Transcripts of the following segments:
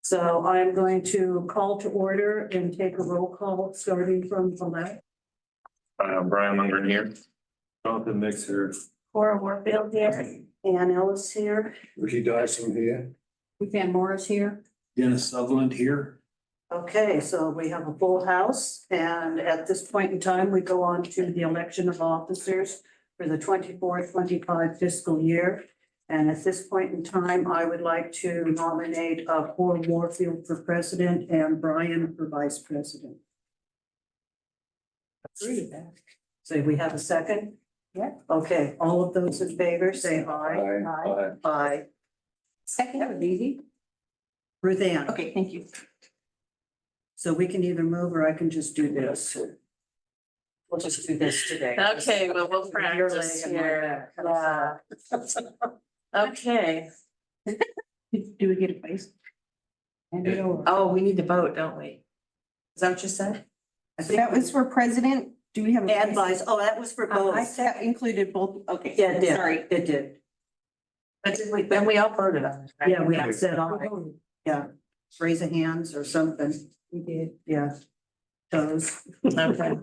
So I'm going to call to order and take a roll call starting from the left. Brian Lundgren here. Jonathan Mixer, Cora Warfield here. Ann Ellis here. Ricky Dyson here, Ruth Ann Morris here. Dennis Sutherland here. Okay, so we have a full house, and at this point in time, we go on to the election of officers for the 24-25 fiscal year. And at this point in time, I would like to nominate Cora Warfield for president and Brian for vice president. Agree with that. So we have a second? Yeah. Okay, all of those in favor, say aye. Aye. Aye. Second was easy. Ruth Ann. Okay, thank you. So we can either move or I can just do this. We'll just do this today. Okay, well, we'll Your practice leg and my here. back. Yeah. Okay. Do we get a face? Hand it over. Oh, we need to vote, don't we? Is that what you said? I think That was for president. Do we have? a and vice, oh, that was for both. I said included both. Okay. Yeah, it did. Sorry. It did. But did we, then we all voted on it, right? Yeah, we have said aye. Yeah, raise of hands or something. We did. Yeah. Toes. Okay.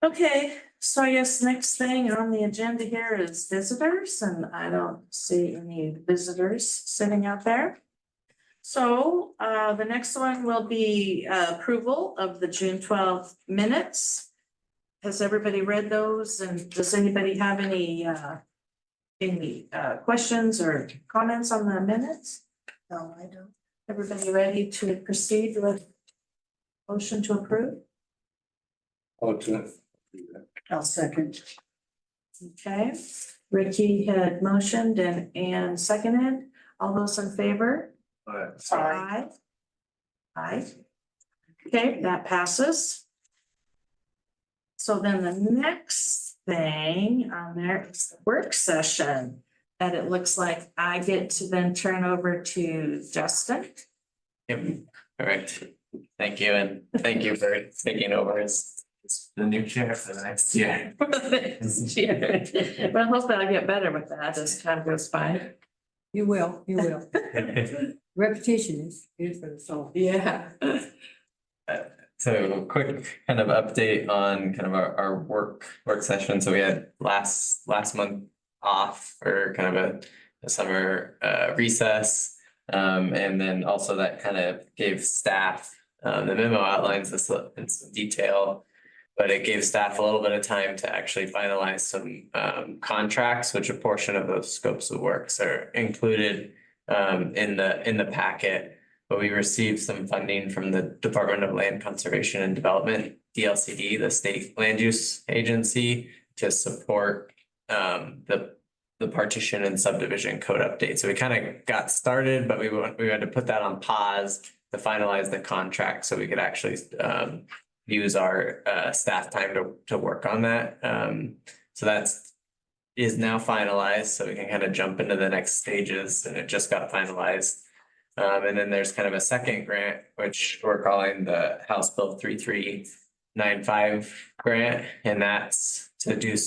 Okay, so I guess next thing on the agenda here is visitors, and I don't see any visitors sitting out there. So the next one will be approval of the June 12th minutes. Has everybody read those, and does anybody have any questions or comments on the minutes? No, I don't. Everybody ready to proceed with motion to approve? I'll second. Okay, Ricky had motioned and Ann seconded. All those in favor? Aye. Aye. Okay, that passes. So then the next thing on there is the work session. That it looks like I get to then turn over to Justin. Yep, correct. Thank you, and thank you for taking over as the new chair for the next year. Well, hopefully I'll get better with that as time goes by. You will, you will. Repetition is good for the soul. Yeah. So quick kind of update on kind of our work session. So we had last month off for kind of a summer recess. And then also that kind of gave staff, the memo outlines this in some detail, but it gave staff a little bit of time to actually finalize some contracts, which a portion of those scopes of works are included in the packet. But we received some funding from the Department of Land Conservation and Development, DLCD, the state land use agency, to support the partition and subdivision code update. So we kind of got started, but we had to put that on pause to finalize the contract so we could actually use our staff time to work on that. So that's is now finalized, so we can kind of jump into the next stages, and it just got finalized. And then there's kind of a second grant, which we're calling the House Bill 3395 grant, and that's to do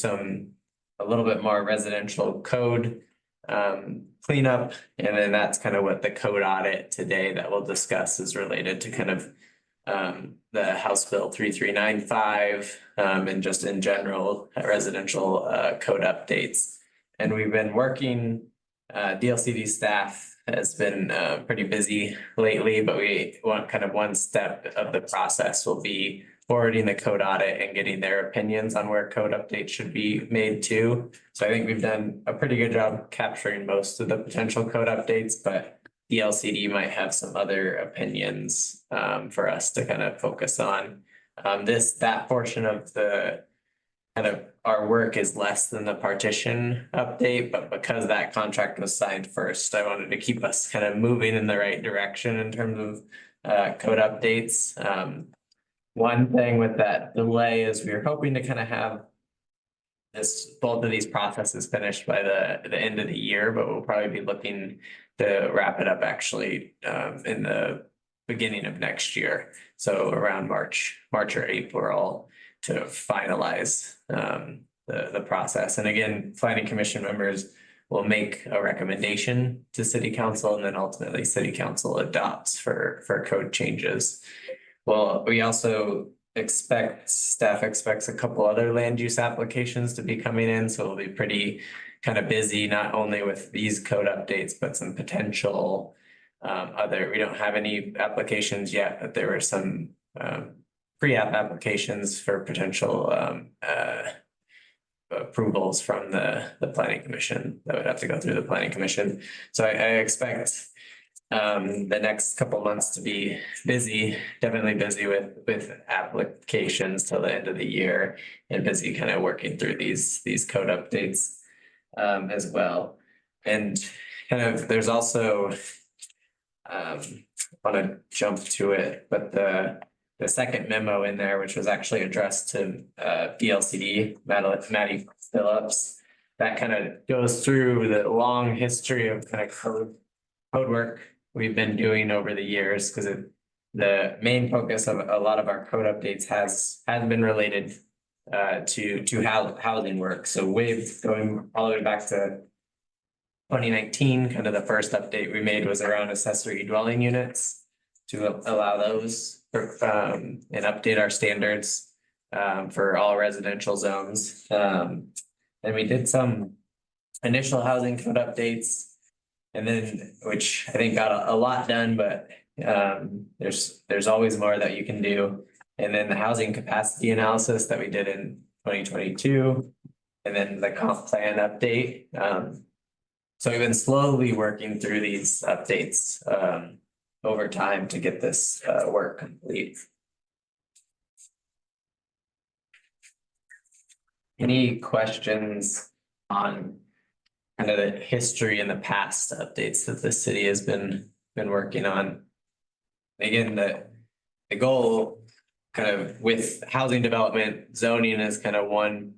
a little bit more residential code cleanup. And then that's kind of what the code audit today that we'll discuss is related to, kind of the House Bill 3395 and just in general residential code updates. And we've been working, DLCD staff has been pretty busy lately, but we want kind of one step of the process will be forwarding the code audit and getting their opinions on where code updates should be made to. So I think we've done a pretty good job capturing most of the potential code updates, but DLCD might have some other opinions for us to kind of focus on. That portion of the kind of our work is less than the partition update, but because that contract was signed first, I wanted to keep us kind of moving in the right direction in terms of code updates. One thing with that delay is we were hoping to kind of have both of these processes finished by the end of the year, but we'll probably be looking to wrap it up actually in the beginning of next year. So around March or April to finalize the process. And again, planning commission members will make a recommendation to city council, and then ultimately city council adopts for code changes. Well, we also staff expects a couple other land use applications to be coming in, so we'll be pretty kind of busy, not only with these code updates, but some potential we don't have any applications yet, but there were some pre-app applications for potential approvals from the planning commission that would have to go through the planning commission. So I expect the next couple months to be busy, definitely busy with applications till the end of the year, and busy kind of working through these code updates as well. And kind of there's also want to jump to it, but the second memo in there, which was actually addressed to BLCD, Maddie Phillips, that kind of goes through the long history of kind of code work we've been doing over the years, because the main focus of a lot of our code updates has been related to housing work. So going all the way back to 2019, kind of the first update we made was around accessory dwelling units to allow those and update our standards for all residential zones. And we did some initial housing code updates, and then which I think got a lot done, but there's always more that you can do. And then the housing capacity analysis that we did in 2022, and then the comp plan update. So we've been slowly working through these updates over time to get this work complete. Any questions on kind of the history and the past updates that the city has been working on? Again, the goal kind of with housing development, zoning is kind of one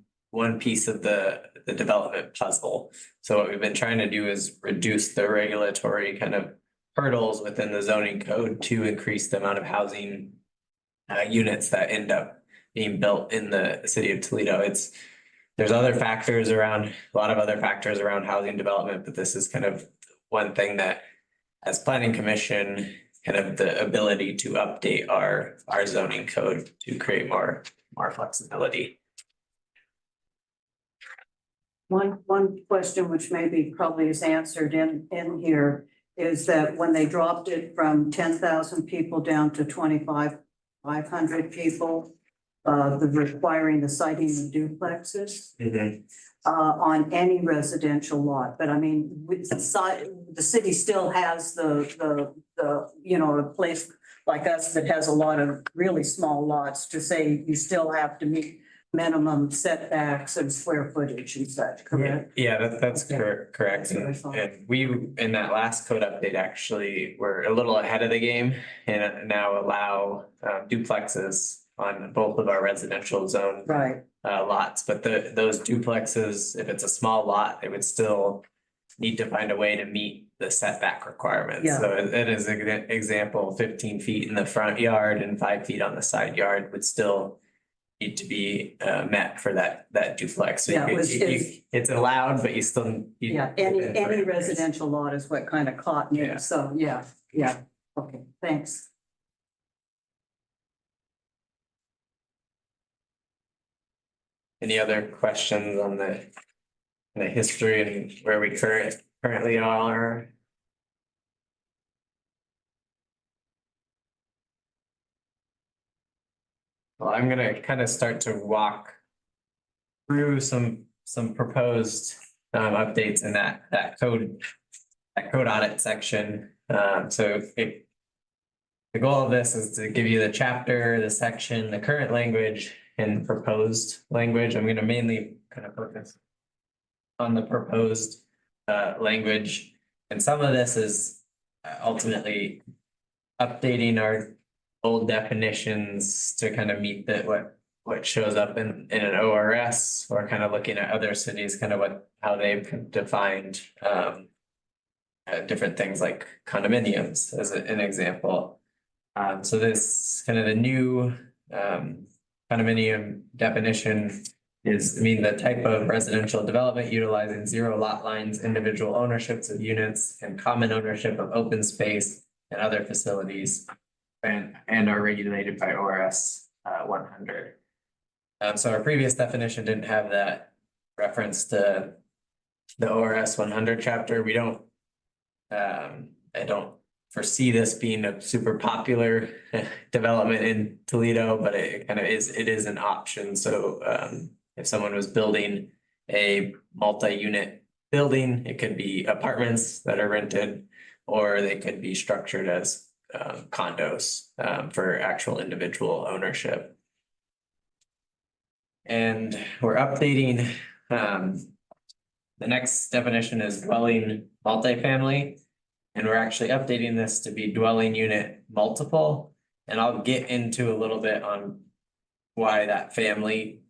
piece of the development puzzle. So what we've been trying to do is reduce the regulatory kind of hurdles within the zoning code to increase the amount of housing units that end up being built in the city of Toledo. There's a lot of other factors around housing development, but this is kind of one thing that, as planning commission, kind of the ability to update our zoning code to create more flexibility. One question which maybe probably is answered in here is that when they dropped it from 10,000 people down to 2,500 people, the requiring the siting of duplexes on any residential lot. But I mean, with the city still has the a place like us that has a lot of really small lots to say you still have to meet minimum setbacks and square footage and such, correct? Yeah, that's correct. That's what I thought. And we, in that last code update, actually were a little ahead of the game and now allow duplexes on both of our residential zone Right, lots. But those duplexes, if it's a small lot, they would still need to find a way to meet the setback requirements. Yeah. So it is an example, 15 feet in the front yard and 5 feet on the side yard would still need to be met for that duplex. So Yeah, it's allowed, but you still. any residential lot is what kind of caught me, Yeah. so, yeah, okay, thanks. Any other questions on the history and where we currently are? Well, I'm gonna kind of start to walk through some proposed updates in that code audit section. The goal of this is to give you the chapter, the section, the current language, and proposed language. I'm gonna mainly kind of focus on the proposed language, and some of this is ultimately updating our old definitions to kind of meet what shows up in an ORS, or kind of looking at other cities, kind of how they've defined different things like condominiums as an example. So this kind of the new condominium definition the type of residential development utilizing zero lot lines, individual ownerships of units, and common ownership of open space and other facilities. And are regulated by ORS 100. So our previous definition didn't have that reference to the ORS 100 chapter. We don't. I don't foresee this being a super popular development in Toledo, but it kind of is, it is an option. So if someone was building a multi-unit building, it could be apartments that are rented, or they could be structured as condos for actual individual ownership. And we're updating, the next definition is dwelling multifamily. And we're actually updating this to be dwelling unit multiple. And I'll get into a little bit on why that family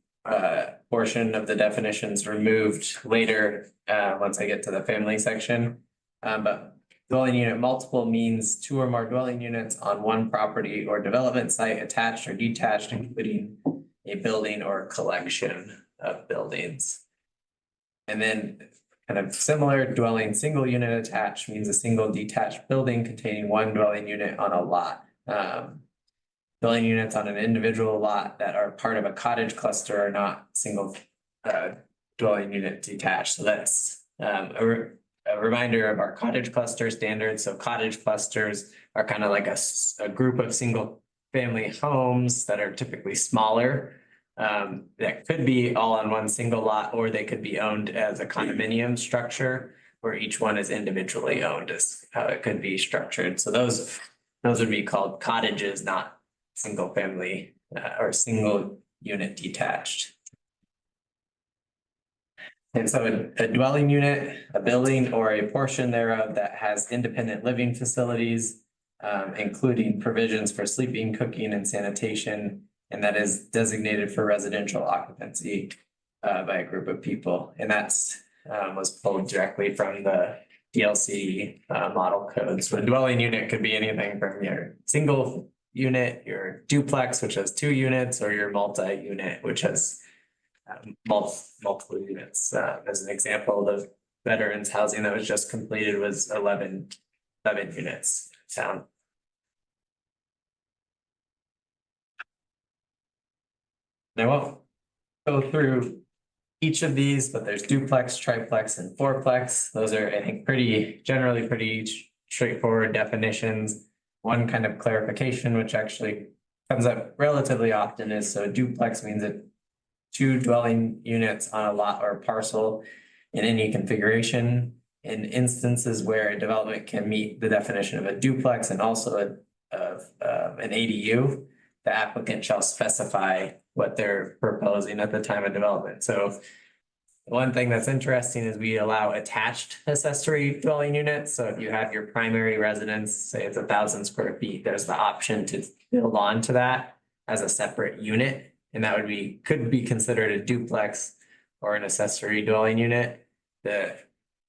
portion of the definition is removed later, once I get to the family section. But dwelling unit multiple means two or more dwelling units on one property or development site attached or detached, including a building or collection of buildings. And then kind of similar, dwelling single unit attached means a single detached building containing one dwelling unit on a lot. Dwelling units on an individual lot that are part of a cottage cluster are not single dwelling unit detached. So that's a reminder of our cottage cluster standards. So cottage clusters are kind of like a group of single family homes that are typically smaller. That could be all on one single lot, or they could be owned as a condominium structure where each one is individually owned, is how it could be structured. So those would be called cottages, not single family or single unit detached. And so a dwelling unit, a building or a portion thereof that has independent living facilities, including provisions for sleeping, cooking, and sanitation, and that is designated for residential occupancy by a group of people. And that's was pulled directly from the DLC model code. So a dwelling unit could be anything from your single unit, your duplex, which has 2 units, or your multi-unit, which has multiple units. As an example, the veterans housing that was just completed was 11 units down. I won't go through each of these, but there's duplex, triplex, and fourplex. Those are, I think, generally pretty straightforward definitions. One kind of clarification, which actually comes up relatively often, is so duplex means that 2 dwelling units on a lot or parcel in any configuration. In instances where a development can meet the definition of a duplex and also an ADU, the applicant shall specify what they're proposing at the time of development. So one thing that's interesting is we allow attached accessory dwelling units. So if you have your primary residence, say it's 1,000 square feet, there's the option to build on to that as a separate unit. And that could be considered a duplex or an accessory dwelling unit. The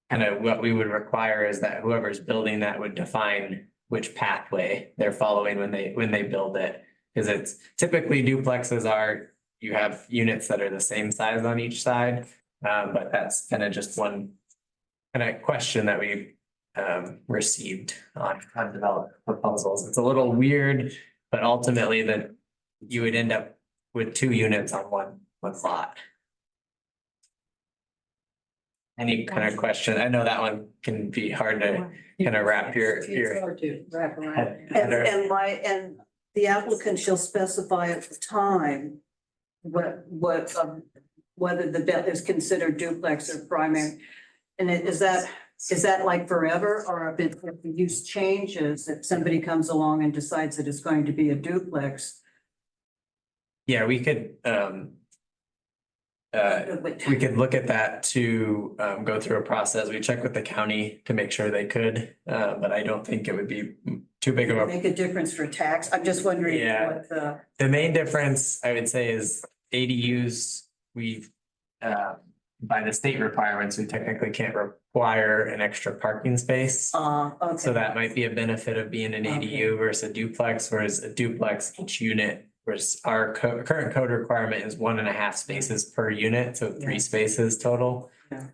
kind of what we would require is that whoever's building that would define which pathway they're following when they build it. Because it's typically duplexes are, you have units that are the same size on each side. But that's kind of just one kind of question that we received on development proposals. It's a little weird, but ultimately that you would end up with 2 units on one lot. Any kind of question? I know that one can be hard to kind of wrap your It's hard to wrap around. And the applicant shall specify at the time whether the bed is considered duplex or primary. And is that like forever, or if the use changes, if somebody comes along and decides that it's going to be a duplex? Yeah, we could look at that to go through a process. We check with the county to make sure they could, but I don't think it would be too big of a. Make a difference for tax. I'm just wondering what the main difference I would say is ADUs. We've by the state requirements, we technically can't require an extra parking space. okay. So that might be a benefit of being an ADU versus a duplex, whereas a duplex, each unit whereas our current code requirement is 1.5 spaces per unit, so 3 spaces total. Yeah.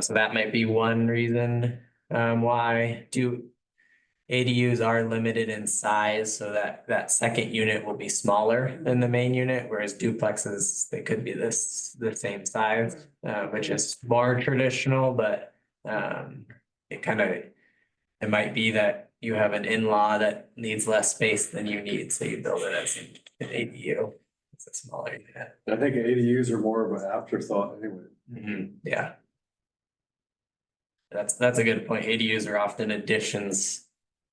So that might be one reason, why ADUs are limited in size, so that second unit will be smaller than the main unit, whereas duplexes, they could be the same size, which is more traditional, but it might be that you have an in-law that needs less space than you need, so you build it as an ADU. It's a smaller unit. I think ADUs are more of an afterthought anyway. Yeah. That's a good point. ADUs are often additions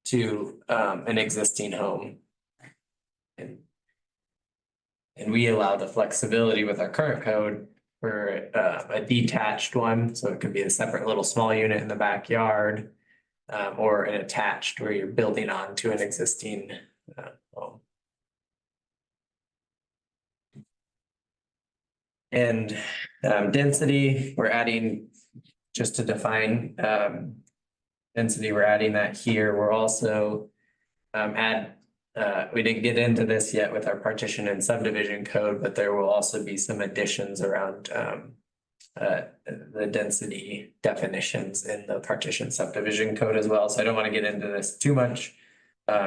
to an existing home. And we allow the flexibility with our current code for a detached one, so it could be a separate little small unit in the backyard. Or an attached where you're building on to an existing home. And density, we're adding, just to define density, we're adding that here. We're also we didn't get into this yet with our partition and subdivision code, but there will also be some additions around the density definitions in the partition subdivision code as well. So I don't want to get into this too much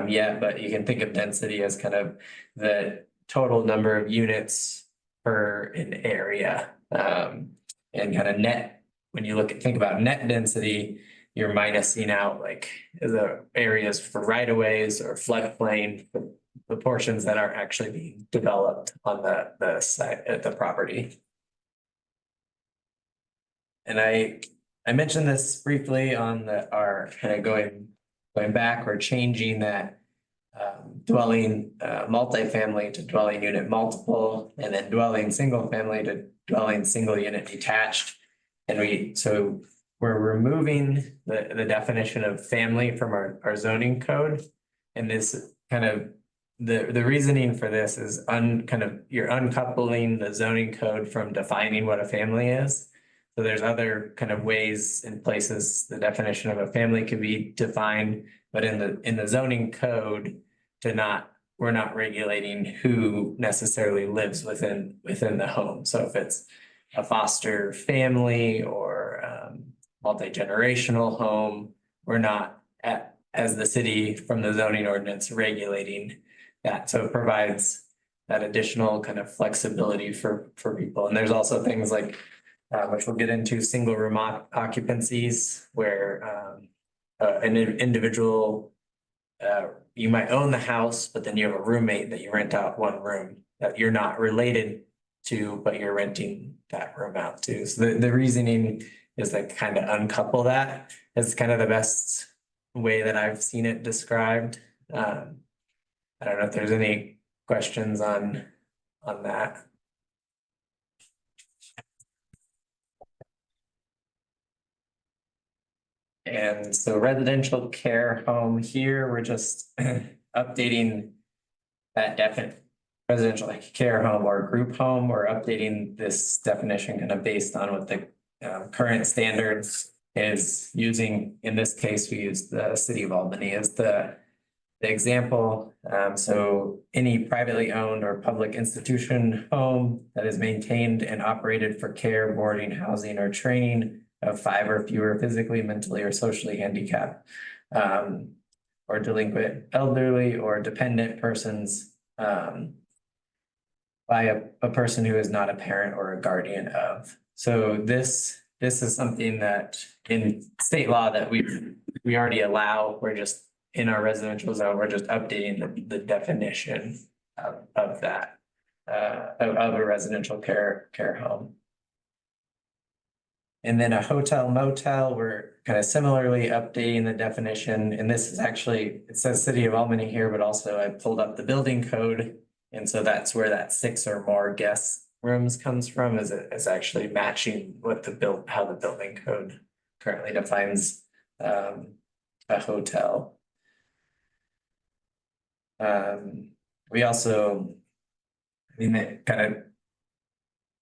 yet, but you can think of density as kind of the total number of units per an area. And kind of net, when you think about net density, you're minusing out like the areas for right of ways or floodplain, the portions that aren't actually being developed on the site at the property. And I mentioned this briefly on our kind of going back, we're changing that dwelling multifamily to dwelling unit multiple, and then dwelling single family to dwelling single unit detached. And we're removing the definition of family from our zoning code. And this kind of the reasoning for this is you're uncoupling the zoning code from defining what a family is. So there's other kind of ways and places the definition of a family could be defined, but in the zoning code we're not regulating who necessarily lives within the home. So if it's a foster family or multi-generational home, we're not as the city from the zoning ordinance regulating that. So it provides that additional kind of flexibility for people. And there's also things like which we'll get into, single room occupancies, where an individual, you might own the house, but then you have a roommate that you rent out one room that you're not related to, but you're renting that room out to. So the reasoning is like kind of uncouple that. It's kind of the best way that I've seen it described. I don't know if there's any questions on that. And so residential care home here, we're just updating that residential care home or group home. We're updating this definition kind of based on what the current standards is using. In this case, we use the city of Albany as the example. So any privately owned or public institution home that is maintained and operated for care, boarding, housing, or training of 5 or fewer physically, mentally, or socially handicapped or delinquent elderly or dependent persons by a person who is not a parent or a guardian of. So this is something that in state law that we already allow. We're just in our residential zone, we're just updating the definition of that of a residential care home. And then a hotel motel, we're kind of similarly updating the definition. And this is actually, it says city of Albany here, but also I pulled up the building code. And so that's where that 6 or more guest rooms comes from, is actually matching what how the building code currently defines a hotel. We also, it kind of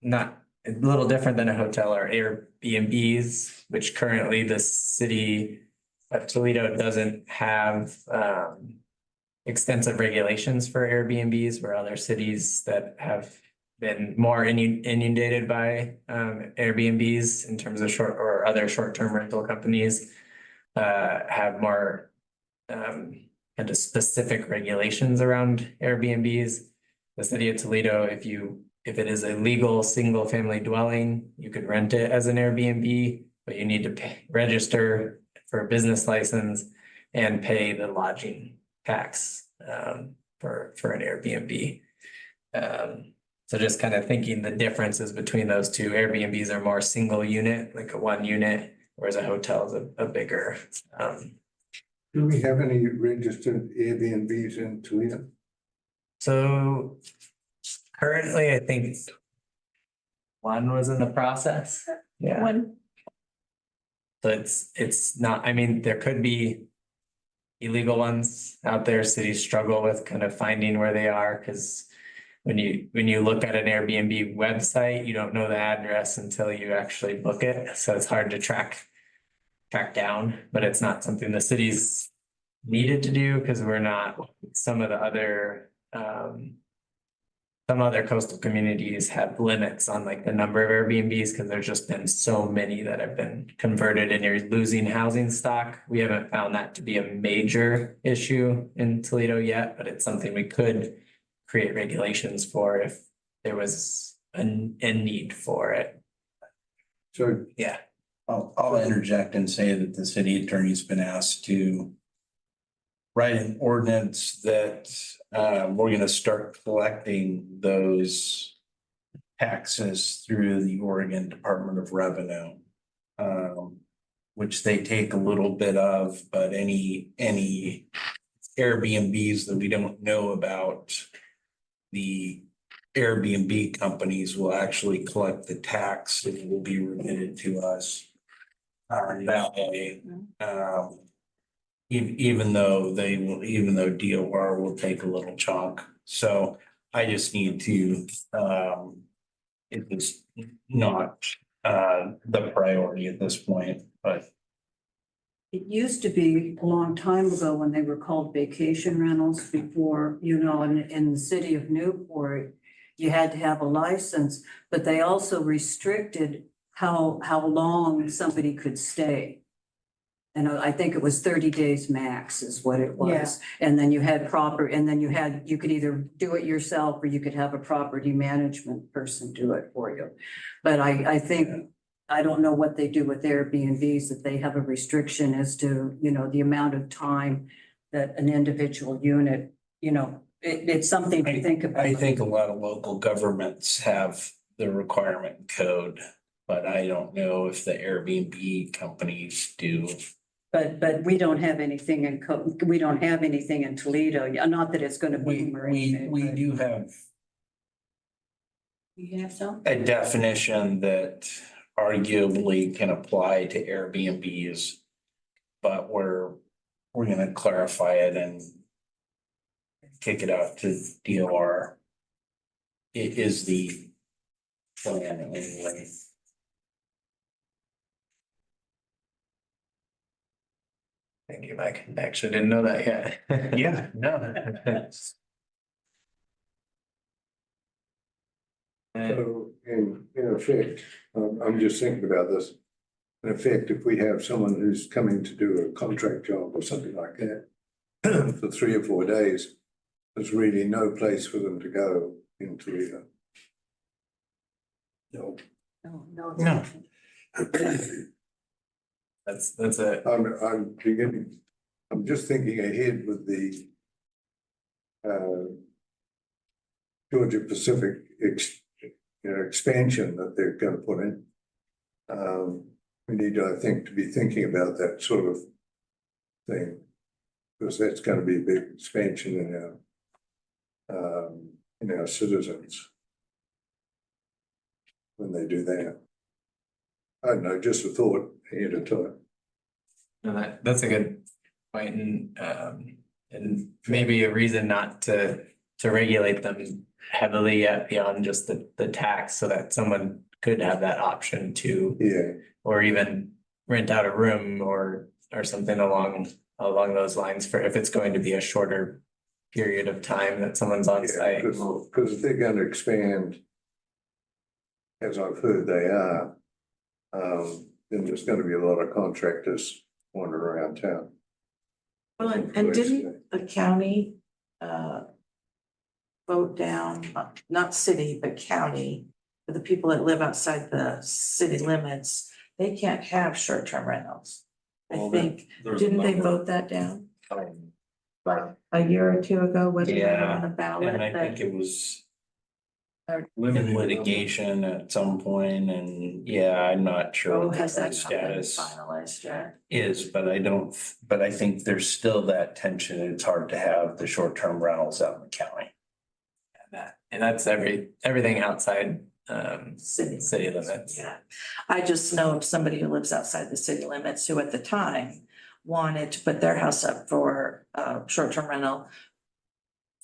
not a little different than a hotel or Airbnbs, which currently the city of Toledo doesn't have extensive regulations for Airbnbs, where other cities that have been more inundated by Airbnbs in terms of short or other short-term rental companies have more kind of specific regulations around Airbnbs. The city of Toledo, if it is a legal single-family dwelling, you could rent it as an Airbnb, but you need to register for a business license and pay the lodging tax for an Airbnb. So just kind of thinking the differences between those two. Airbnbs are more single unit, like a one unit, whereas a hotel is a bigger. Do we have any registered Airbnbs in Toledo? So currently, I think one was in the process. Yeah. When, So it's not, I mean, there could be illegal ones out there. Cities struggle with kind of finding where they are, because when you look at an Airbnb website, you don't know the address until you actually book it. So it's hard to track down, but it's not something the cities needed to do, because we're not, some of the other some other coastal communities have limits on like the number of Airbnbs, because there's just been so many that have been converted and you're losing housing stock. We haven't found that to be a major issue in Toledo yet, but it's something we could create regulations for if there was a need for it. So Yeah. I'll interject and say that the city attorney's been asked to write an ordinance that we're gonna start collecting those taxes through the Oregon Department of Revenue. Which they take a little bit of, but any Airbnbs that we don't know about, the Airbnb companies will actually collect the tax and it will be remitted to us. That way, even though DOR will take a little chunk. So I just need to, it was not the priority at this point, but It used to be a long time ago when they were called vacation rentals before, in the city of Newport, you had to have a license, but they also restricted how long somebody could stay. And I think it was 30 days max is what it was. And then you could either do it yourself or you could have a property management person do it for you. But I think, I don't know what they do with Airbnbs, if they have a restriction as to, the amount of time that an individual unit, it's something to think about. I think a lot of local governments have the requirement code, but I don't know if the Airbnb companies do. But we don't have anything we don't have anything in Toledo, not that it's gonna boom or anything. We but- do have You have some? a definition that arguably can apply to Airbnbs. But we're gonna clarify it and kick it out to DOR. It is the plan anyway. Thank you, Mike. I actually didn't know that yet. Yeah, no. So in effect, I'm just thinking about this. In effect, if we have someone who's coming to do a contract job or something like that for 3 or 4 days, there's really no place for them to go in Toledo. No. No. No. That's it. I'm just thinking ahead with the Georgia Pacific expansion that they're going to put in. We need, I think, to be thinking about that sort of thing, because that's going to be a big expansion in our citizens when they do that. I don't know, just a thought ahead of time. No, that's a good point, and maybe a reason not to regulate them heavily yet beyond just the tax, so that someone could have that option to, Yeah, or even rent out a room or something along those lines for if it's going to be a shorter period of time that someone's on site. Because if they're gonna expand, as I've heard they are, then there's gonna be a lot of contractors wandering around town. Well, and didn't the county, vote down, not city, but county, for the people that live outside the city limits, they can't have short-term rentals. I Well, think, there's a didn't they number. vote that down? Like a year or two ago, wasn't it Yeah, on the ballot And I that? think it was Or- in litigation at some point, and yeah, I'm not sure Oh, what the has that current not been status finalized yet? is, but I think there's still that tension. It's hard to have the short-term rentals out in the county. And that's everything outside City. city limits. Yeah, I just know of somebody who lives outside the city limits who at the time wanted to put their house up for short-term rental,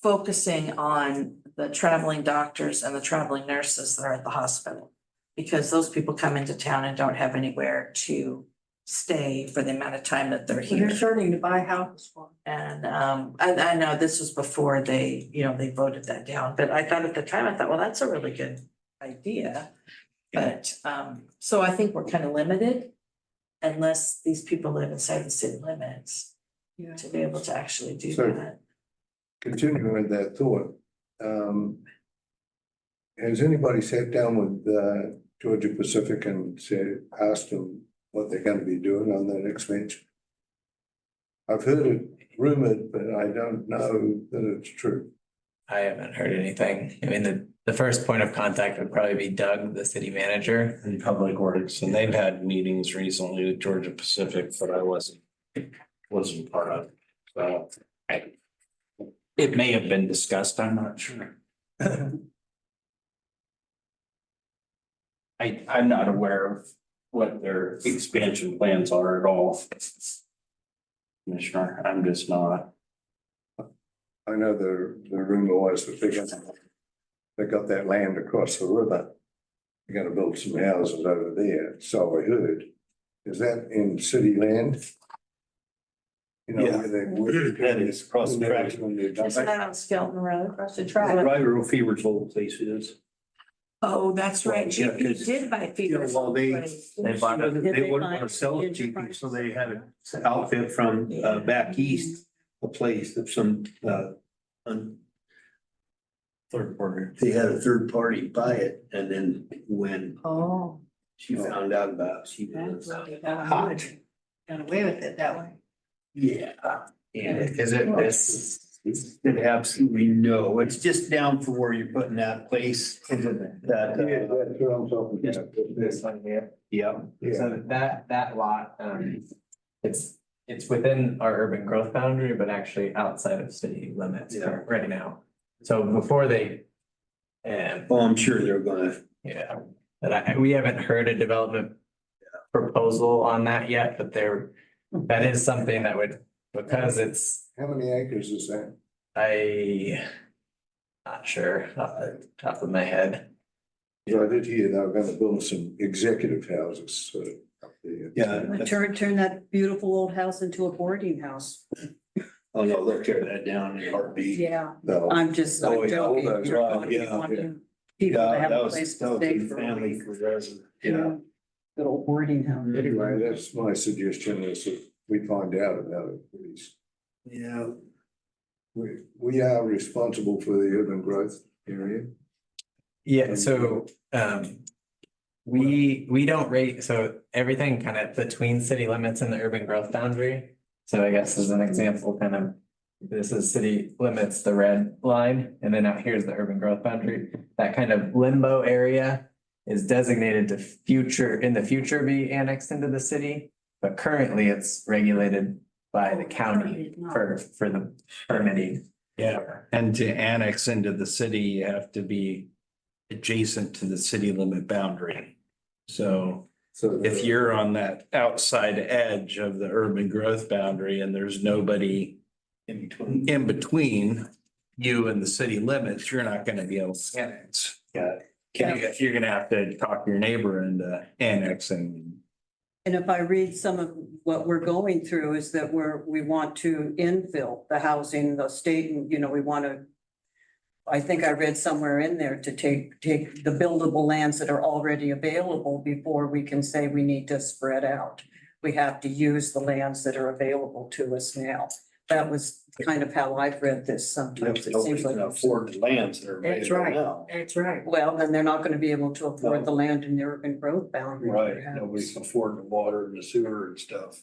focusing on the traveling doctors and the traveling nurses that are at the hospital. Because those people come into town and don't have anywhere to stay for the amount of time that they're here. They're starting to buy houses for. And I know this was before they, they voted that down, but I thought at the time, I thought, well, that's a really good idea. But so I think we're kind of limited unless these people live inside the city limits Yeah. to be able to actually do So- that. Continuing with that thought, has anybody sat down with Georgia Pacific and asked them what they're gonna be doing on that expansion? I've heard it rumored, but I don't know that it's true. I haven't heard anything. I mean, the first point of contact would probably be Doug, the city manager. In Public Works, and they've had meetings recently with Georgia Pacific that I wasn't part of. So it may have been discussed, I'm not sure. I'm not aware of what their expansion plans are at all. Commissioner, I'm just not. I know the rumor was that they got that land across the river. They're gonna build some houses over there, so I heard. Is that in city land? You know, Yeah. where they. That is across the track. When they're done. Isn't that on Skelton Road? Across the track. Right where Fever's old place is. Oh, that's right. Yeah, You 'cause, did buy Fever's well, they- old place. They bought it. Did They they wouldn't find want to sell it the cheaply, enterprise? so they had an outfit from back east, a place of some Third party. they had a third party buy it, and then when Oh, she found out about it, she that's was what they got hot. away. Got away with it that way. Yeah. And Is it this? it absolutely no, it's just down for where you're putting that place. Yeah, That, that's what I'm talking Just about. This one here. yeah, Yeah, So that lot, it's within our urban growth boundary, but actually outside of city limits Yeah. right now. So before they, well, I'm sure they're gonna, yeah, but we haven't heard a development proposal on that yet, but that is something that would, because it's, how many acres is that? not sure off the top of my head. Yeah, I did hear they were gonna build some executive houses, up there. yeah. Turn that beautiful old house into a boarding house. Oh, no, they'll tear that down in a heartbeat. Yeah, No. I'm just Oh, I'm yeah, all joking. those, You're right, talking yeah, wanting people to Yeah, have that a was, place that to was stay a for a family week. forever, yeah. Good old boarding house. Anyway, that's my suggestion is that we find out about it, please. Yeah. We are responsible for the urban growth area. Yeah, so we don't rate, so everything kind of between city limits and the urban growth boundary. So I guess as an example, kind of, this is city limits, the red line, and then out here's the urban growth boundary. That kind of limbo area is designated to in the future be annexed into the city, but currently it's regulated by the county for the permitting. Yeah, and to annex into the city, you have to be adjacent to the city limit boundary. So So. if you're on that outside edge of the urban growth boundary and there's nobody in between you and the city limits, you're not gonna be able to annex. Yeah. You're gonna have to talk your neighbor into annexing. And if I read some of what we're going through is that we want to infill the housing, the state, and, you know, we want to. I think I read somewhere in there to take the buildable lands that are already available before we can say we need to spread out. We have to use the lands that are available to us now. That was kind of how I've read this sometimes. It Nobody seems like. can afford the lands that are That's available right. now. That's right. Well, then they're not gonna be able to afford the land in the urban growth boundary. Right, perhaps. nobody can afford the water and the sewer and stuff.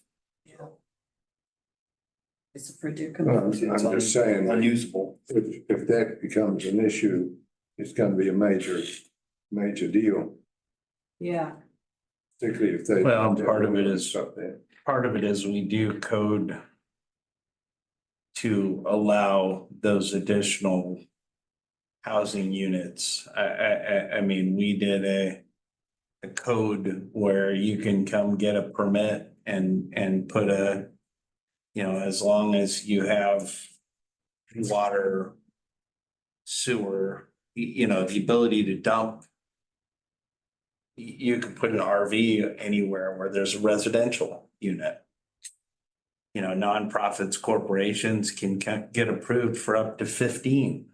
It's a Well, predicament. I'm just saying, Unusable. if that becomes an issue, it's gonna be a major deal, Yeah. particularly if they. Well, part of it is- Stuff there. Part of it is we do code to allow those additional housing units. I mean, we did a code where you can come get a permit and put a, you know, as long as you have water, sewer, you know, the ability to dump. You can put an RV anywhere where there's a residential unit. You know, nonprofits, corporations can get approved for up to 15.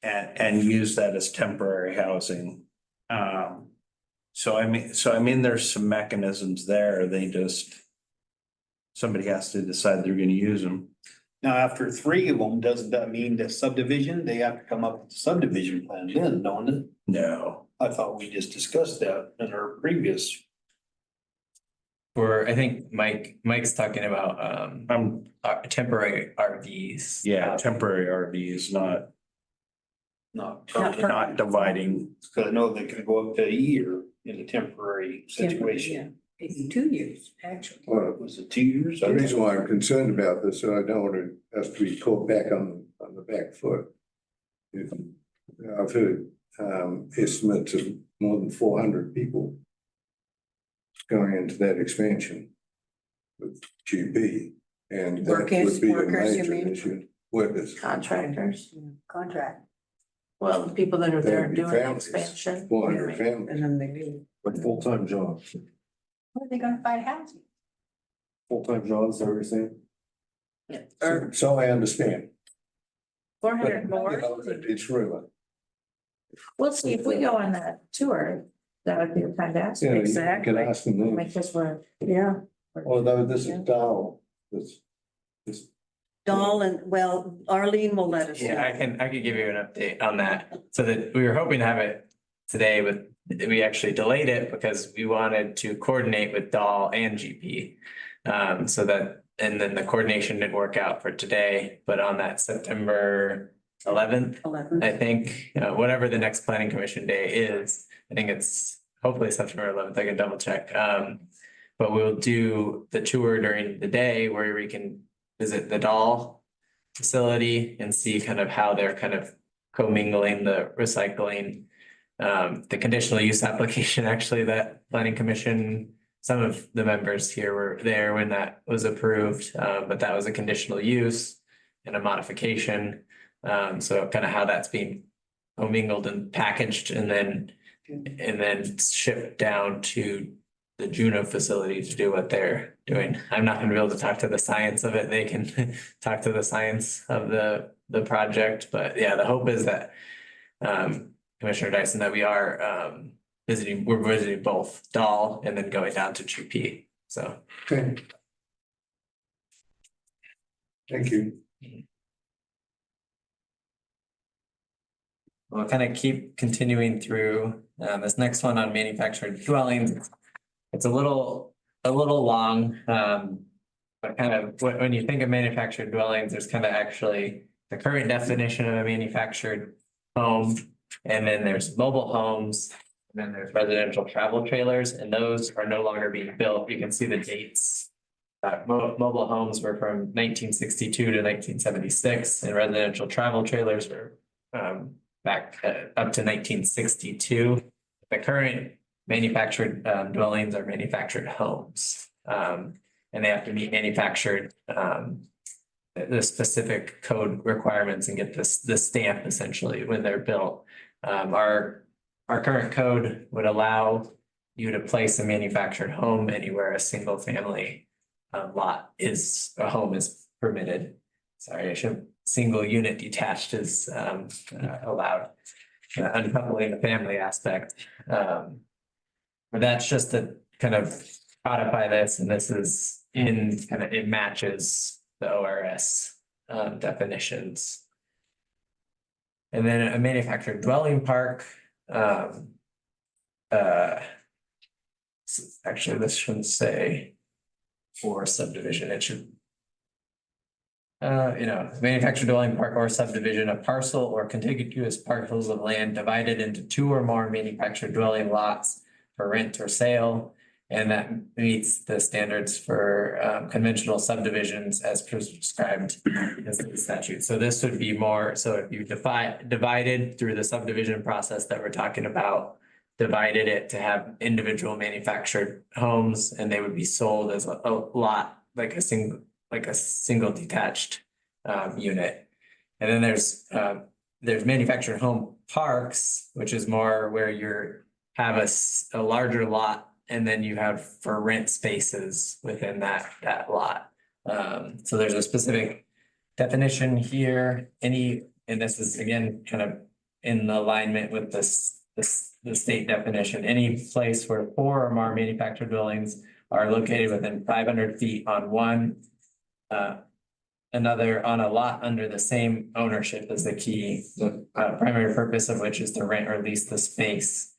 And use that as temporary housing. So I mean, there's some mechanisms there, somebody has to decide they're gonna use them. Now, after 3 of them, doesn't that mean the subdivision, they have to come up with the subdivision plan then, don't it? No, I thought we just discussed that in our previous. I think Mike's talking about, temporary RVs. yeah, temporary RVs, not Not dividing. Cause I know they can go up to a year in a temporary situation. It's 2 years, actually. Well, Was it 2 years? the reason why I'm concerned about this, so I don't want us to be caught back on the back foot. is, I've heard estimates of more than 400 people going into that expansion with GP, and that would be a Workers, you major mean? issue. Workers, Contractors, Contract, well, the people that are there That'd be doing the families. expansion. 400 families. and then they leave. Like full-time jobs, Where are they gonna find housing? full-time jobs, that what you're saying? Or So I understand, but 400 you more. know, it's rumor. We'll see if we go on that tour, that would be fantastic. You know, you Exactly. can ask them, then. Because we're, Yeah, Although this Yeah. is dull, this. Dahl and, well, Arlene will let us know. Yeah, I could give you an update on that. So that we were hoping to have it today, but we actually delayed it because we wanted to coordinate with Dahl and GP. So that, and then the coordination didn't work out for today, but on that September 11th, 11. I think, whatever the next planning commission day is, I think it's hopefully September 11th. I can double check. But we'll do the tour during the day where we can visit the Dahl facility and see kind of how they're kind of commingling the recycling. The conditional use application, actually, that planning commission, some of the members here were there when that was approved, but that was a conditional use and a modification. So kind of how that's being commingled and packaged and then shipped down to the Juneau facility to do what they're doing. I'm not gonna be able to talk to the science of it. They can talk to the science of the project, but yeah, the hope is that Commissioner Dyson, that we are we're visiting both Dahl and then going down to GP, so. Okay. Thank you. We'll kind of keep continuing through this next one on manufactured dwellings. It's a little long, but kind of when you think of manufactured dwellings, there's kind of actually the current definition of a manufactured home. And then there's mobile homes, and then there's residential travel trailers, and those are no longer being built. You can see the dates. Mobile homes were from 1962 to 1976, and residential travel trailers were back up to 1962. The current manufactured dwellings are manufactured homes, and they have to be manufactured the specific code requirements and get the stamp essentially when they're built. Our current code would allow you to place a manufactured home anywhere a single family lot is, a home is permitted. Sorry, I should, single unit detached is allowed, uncoupling the family aspect. But that's just to kind of codify this, and this is in, kind of, it matches the ORS definitions. And then a manufactured dwelling park, actually, this shouldn't say for subdivision, it should. Manufactured dwelling park or subdivision, a parcel or contiguous parcels of land divided into two or more manufactured dwelling lots for rent or sale. And that meets the standards for conventional subdivisions as prescribed in the statute. So this would be more, so if you divided through the subdivision process that we're talking about, divided it to have individual manufactured homes, and they would be sold as a lot, like a single detached unit. And then there's manufactured home parks, which is more where have a larger lot, and then you have for rent spaces within that lot. So there's a specific definition here, and this is again kind of in alignment with the state definition, any place where 4 or more manufactured dwellings are located within 500 feet on one, another on a lot under the same ownership is the key. The primary purpose of which is to rent or lease the space,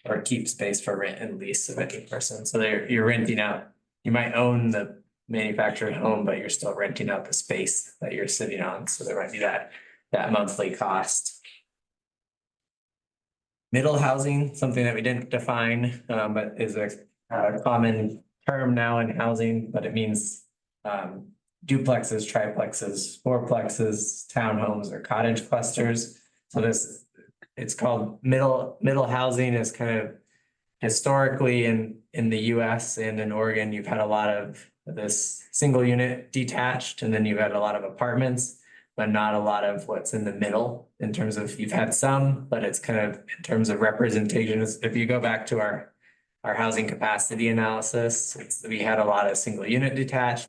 or keep space for rent and lease of any person. So you're renting out, you might own the manufactured home, but you're still renting out the space that you're sitting on. So there might be that monthly cost. Middle housing, something that we didn't define, but is a common term now in housing, but it means duplexes, triplexes, fourplexes, townhomes, or cottage clusters. So it's called middle housing is kind of historically in the US and in Oregon, you've had a lot of this single unit detached, and then you've had a lot of apartments, but not a lot of what's in the middle in terms of, you've had some, but it's kind of in terms of representation. If you go back to our housing capacity analysis, we had a lot of single unit detached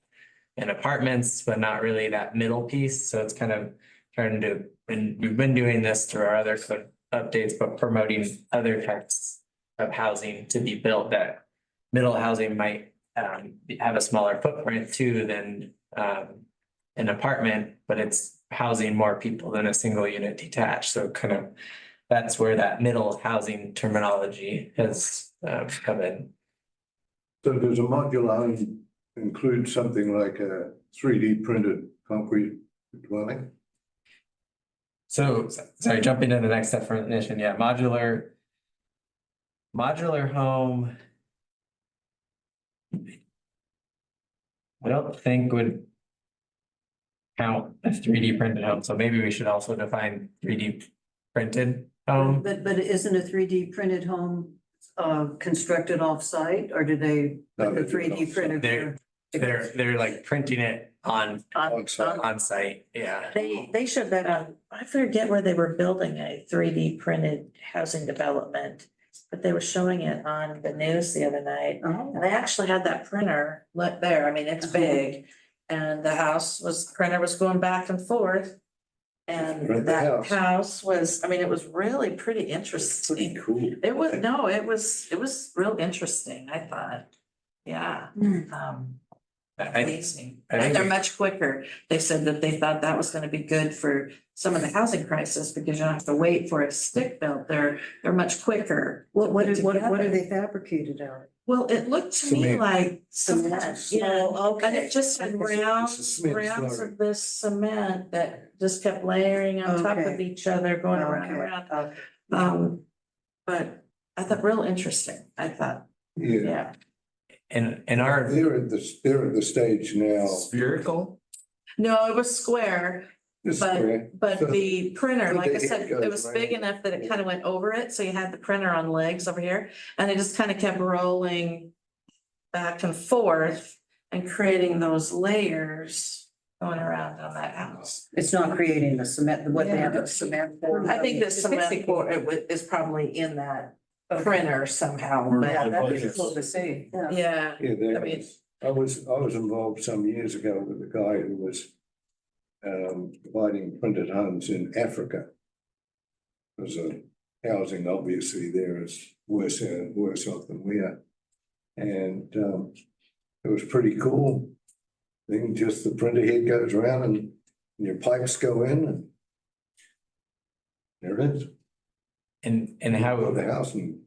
and apartments, but not really that middle piece. So it's kind of trying to, and we've been doing this through our other code updates, but promoting other types of housing to be built, that middle housing might have a smaller footprint too than an apartment, but it's housing more people than a single unit detached. So kind of, that's where that middle housing terminology has come in. So does a modular home include something like a 3D printed concrete dwelling? So, sorry, jumping to the next definition, yeah, modular home. I don't think would count a 3D printed home, so maybe we should also define 3D printed home. But isn't a 3D printed home constructed off-site, or do they put the 3D printed? They're like printing it on site, yeah. They showed that on, I forget where they were building a 3D printed housing development, but they were showing it on the news the other night. Oh. And they actually had that printer lit there. I mean, it's big. And the printer was going back and forth. Rent And the that house. house was, I mean, it was really pretty interesting. Cool. It was real interesting, I thought. Yeah. Amazing. I think And they're we- much quicker. They said that they thought that was gonna be good for some of the housing crisis because you don't have to wait for it stick built. They're much quicker. What to put are together. they fabricated out? Well, it looked to me Cement. like cement, yeah, Oh, and it just had rounds cement slurry. of this cement that just kept layering on top of Okay. each other, going around and around. Okay. But I thought real interesting, I thought, Yeah. yeah. And our They're at the stage now. spherical, No, it was square, This but, square. but So- the printer, so like I the said, head goes it was big around. enough that it kind of went over it, so you had the printer on legs over here. And it just kind of kept rolling back and forth and creating those layers going around on that house. It's not creating the cement, what they have, the cement. I think the cement for it is probably in that printer somehow, Yeah, but that'd be cool to see, yeah. yeah. Yeah, there I mean- was, I was involved some years ago with a guy who was providing printed homes in Africa. Because housing obviously there is worse off than we are. And it was pretty cool. Then just the printer head goes around and your pipes go in and there it is. And how, Build the house in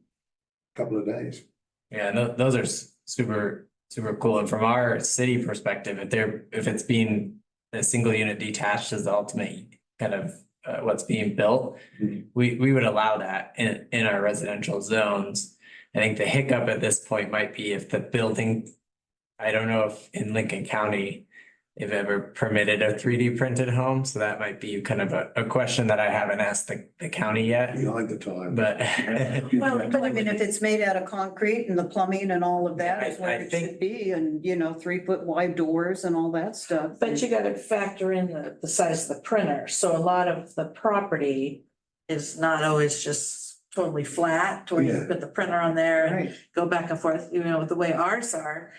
a couple of days. yeah, those are super, super cool. And from our city perspective, if it's being a single unit detached is the ultimate kind of what's being built, we would allow that in our residential zones. I think the hiccup at this point might be if the building, I don't know if in Lincoln County, they've ever permitted a 3D printed home, so that might be kind of a question that I haven't asked the county yet, Behind the time. but. Well, but I mean, if it's made out of concrete and the plumbing and all of that is I where it think- should be, and 3-foot wide doors and all that stuff. But you gotta factor in the size of the printer, so a lot of the property is not always just totally flat, where you Yeah. put the printer on there and Right, go back and forth, the way ours are.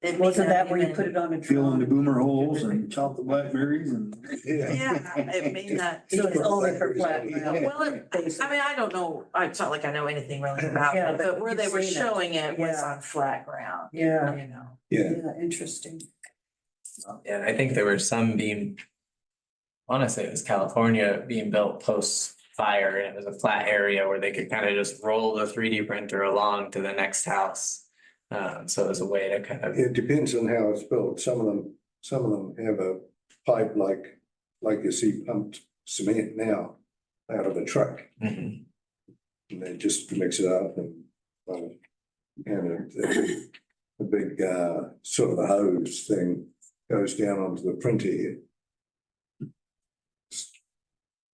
It may wasn't not that where you even- put it on a Fill in the drum? boomer holes and chop the blackberries and. Yeah, it may not. So it's only for flat ground. Well, I mean, I don't know, it's not like I know anything really about Yeah, it, but but where they you've were seen it. showing it was Yeah. on flat ground, Yeah, Yeah, yeah, interesting. And I think there were some being, I wanna say it was California being built post fire, and it was a flat area where they could kind of just roll the 3D printer along to the next house. So it was a way to kind of, it depends on how it's built. Some of them have a pipe like you see pumped cement now out of a truck. Mhm. And they just mix it up and a big sort of a hose thing goes down onto the printer here.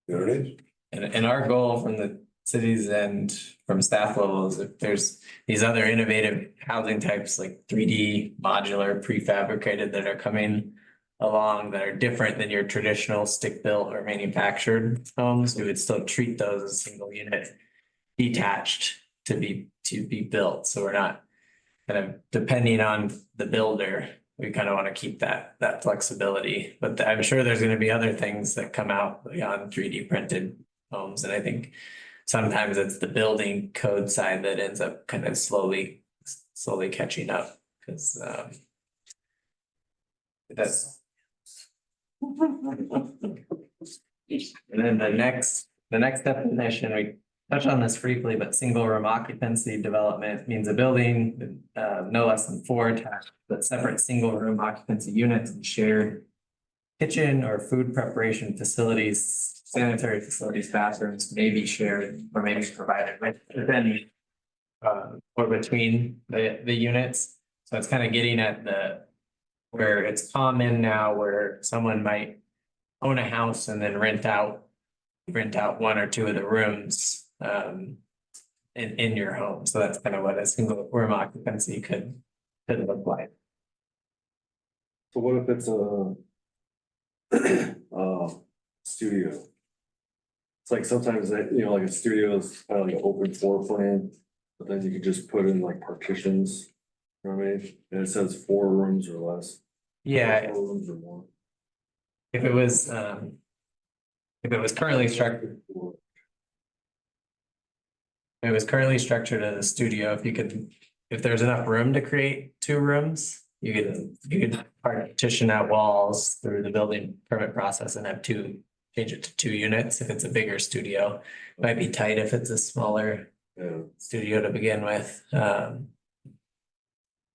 There it is. and our goal from the cities and from staff levels, if there's these other innovative housing types like 3D modular prefabricated that are coming along that are different than your traditional stick built or manufactured homes, we would still treat those as single unit detached to be built. So we're not kind of depending on the builder. We kind of want to keep that flexibility, but I'm sure there's going to be other things that come out beyond 3D printed homes. And I think sometimes it's the building code side that ends up kind of slowly catching up, because that's. And then the next definition, we touched on this briefly, but single room occupancy development means a building no less than 4 attached but separate single room occupancy units and shared kitchen or food preparation facilities, sanitary facilities, bathrooms may be shared or may be provided within or between the units. So it's kind of getting at where it's common now where someone might own a house and then rent out 1 or 2 of the rooms in your home. So that's kind of what a single room occupancy could look like. So what if it's a studio? It's like sometimes that, like a studio is kind of like an open floor plan, but then you could just put in like partitions. You know what I mean? And it says 4 rooms or less. Yeah, 4 rooms or more. if it was currently structured. If it was currently structured as a studio, if there's enough room to create 2 rooms, you could partition out walls through the building permit process and change it to 2 units if it's a bigger studio. Might be tight if it's a smaller Yeah. studio to begin with.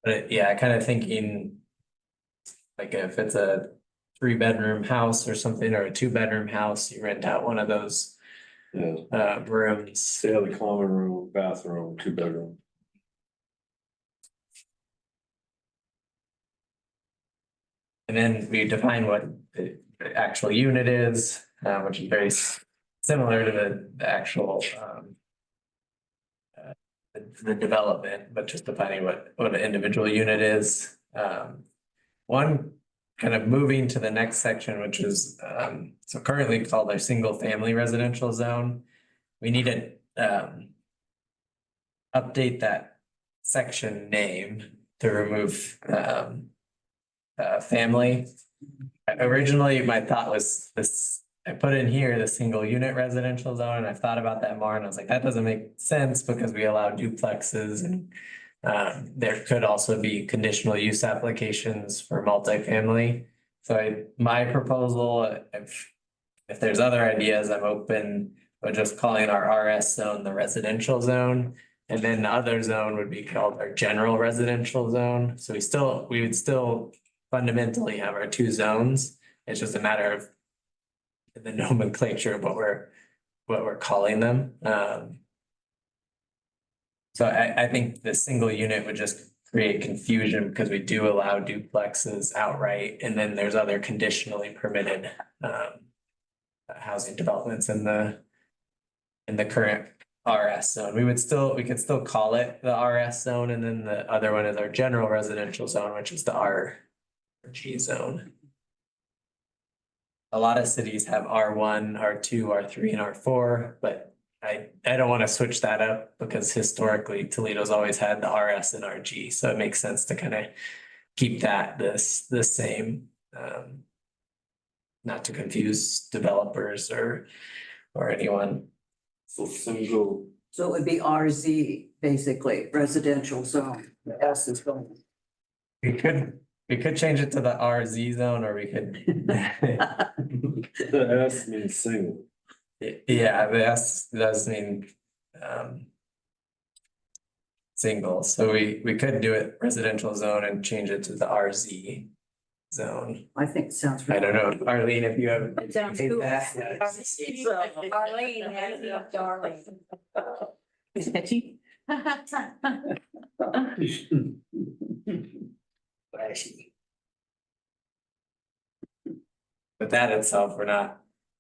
But yeah, kind of thinking like if it's a 3-bedroom house or something, or a 2-bedroom house, you rent out one of those Yeah. rooms. Say the common room, bathroom, 2-bedroom. And then we define what the actual unit is, which is very similar to the actual the development, but just defining what an individual unit is. One kind of moving to the next section, which is so currently called our single family residential zone. We need update that section name to remove family. Originally, my thought was this, I put in here the single unit residential zone, and I've thought about that more, and I was like, that doesn't make sense because we allow duplexes and there could also be conditional use applications for multifamily. So my proposal, if there's other ideas, I'm open, but just calling our RS zone the residential zone. And then the other zone would be called our general residential zone. So we would still fundamentally have our two zones. It's just a matter of the nomenclature of what we're calling them. So I think the single unit would just create confusion because we do allow duplexes outright, and then there's other conditionally permitted housing developments in the current RS zone. We could still call it the RS zone, and then the other one is our general residential zone, which is the RG zone. A lot of cities have R1, R2, R3, and R4, but I don't want to switch that up because historically Toledo's always had the RS and RG, so it makes sense to kind of keep that the same. Not to confuse developers or anyone. So single, So it would be RZ, basically, residential zone. The S is going. We could change it to the RZ zone, or we could. the S means single. Yeah, the S does mean single, so we could do it residential zone and change it to the RZ zone. I think it sounds. I don't know, Arlene, if you have. It sounds hate cool. that. Arlene, that's up to Arlene. But that itself,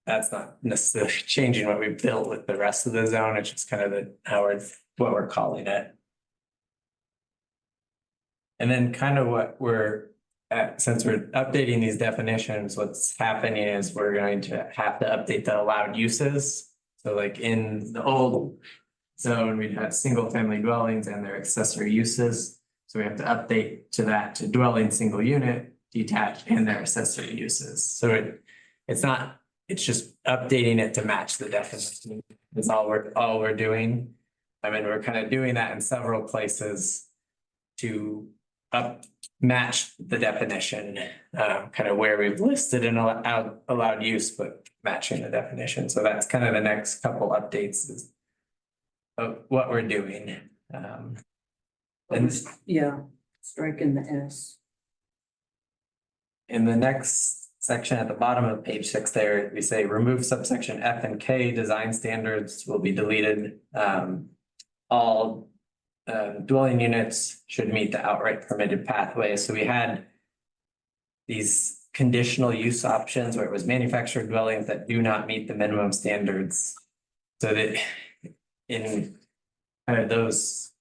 that's not necessarily changing what we've built with the rest of the zone, it's just kind of what we're calling it. And then kind of what we're at, since we're updating these definitions, what's happening is we're going to have to update the allowed uses. So like in the old zone, we'd have single family dwellings and their accessory uses. So we have to update to that to dwelling, single unit, detached, and their accessory uses. So it's just updating it to match the definition. That's all we're doing. I mean, we're kind of doing that in several places to match the definition, kind of where we've listed an allowed use, but matching the definition. So that's kind of the next couple updates of what we're doing. And Yeah, striking the S. in the next section at the bottom of page 6 there, we say remove subsection F and K, design standards will be deleted. All dwelling units should meet the outright permitted pathway. So we had these conditional use options where it was manufactured dwellings that do not meet the minimum standards. So that in kind of those,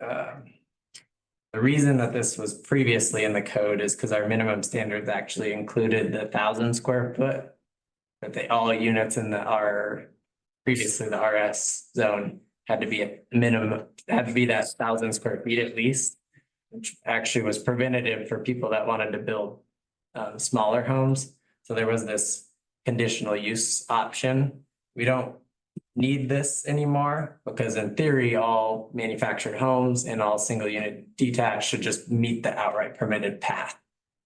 the reason that this was previously in the code is because our minimum standards actually included the 1,000 square foot. But all units in previously the RS zone had to be a minimum, had to be that 1,000 square feet at least. Which actually was preventative for people that wanted to build smaller homes. So there was this conditional use option. We don't need this anymore because in theory, all manufactured homes and all single unit detached should just meet the outright permitted path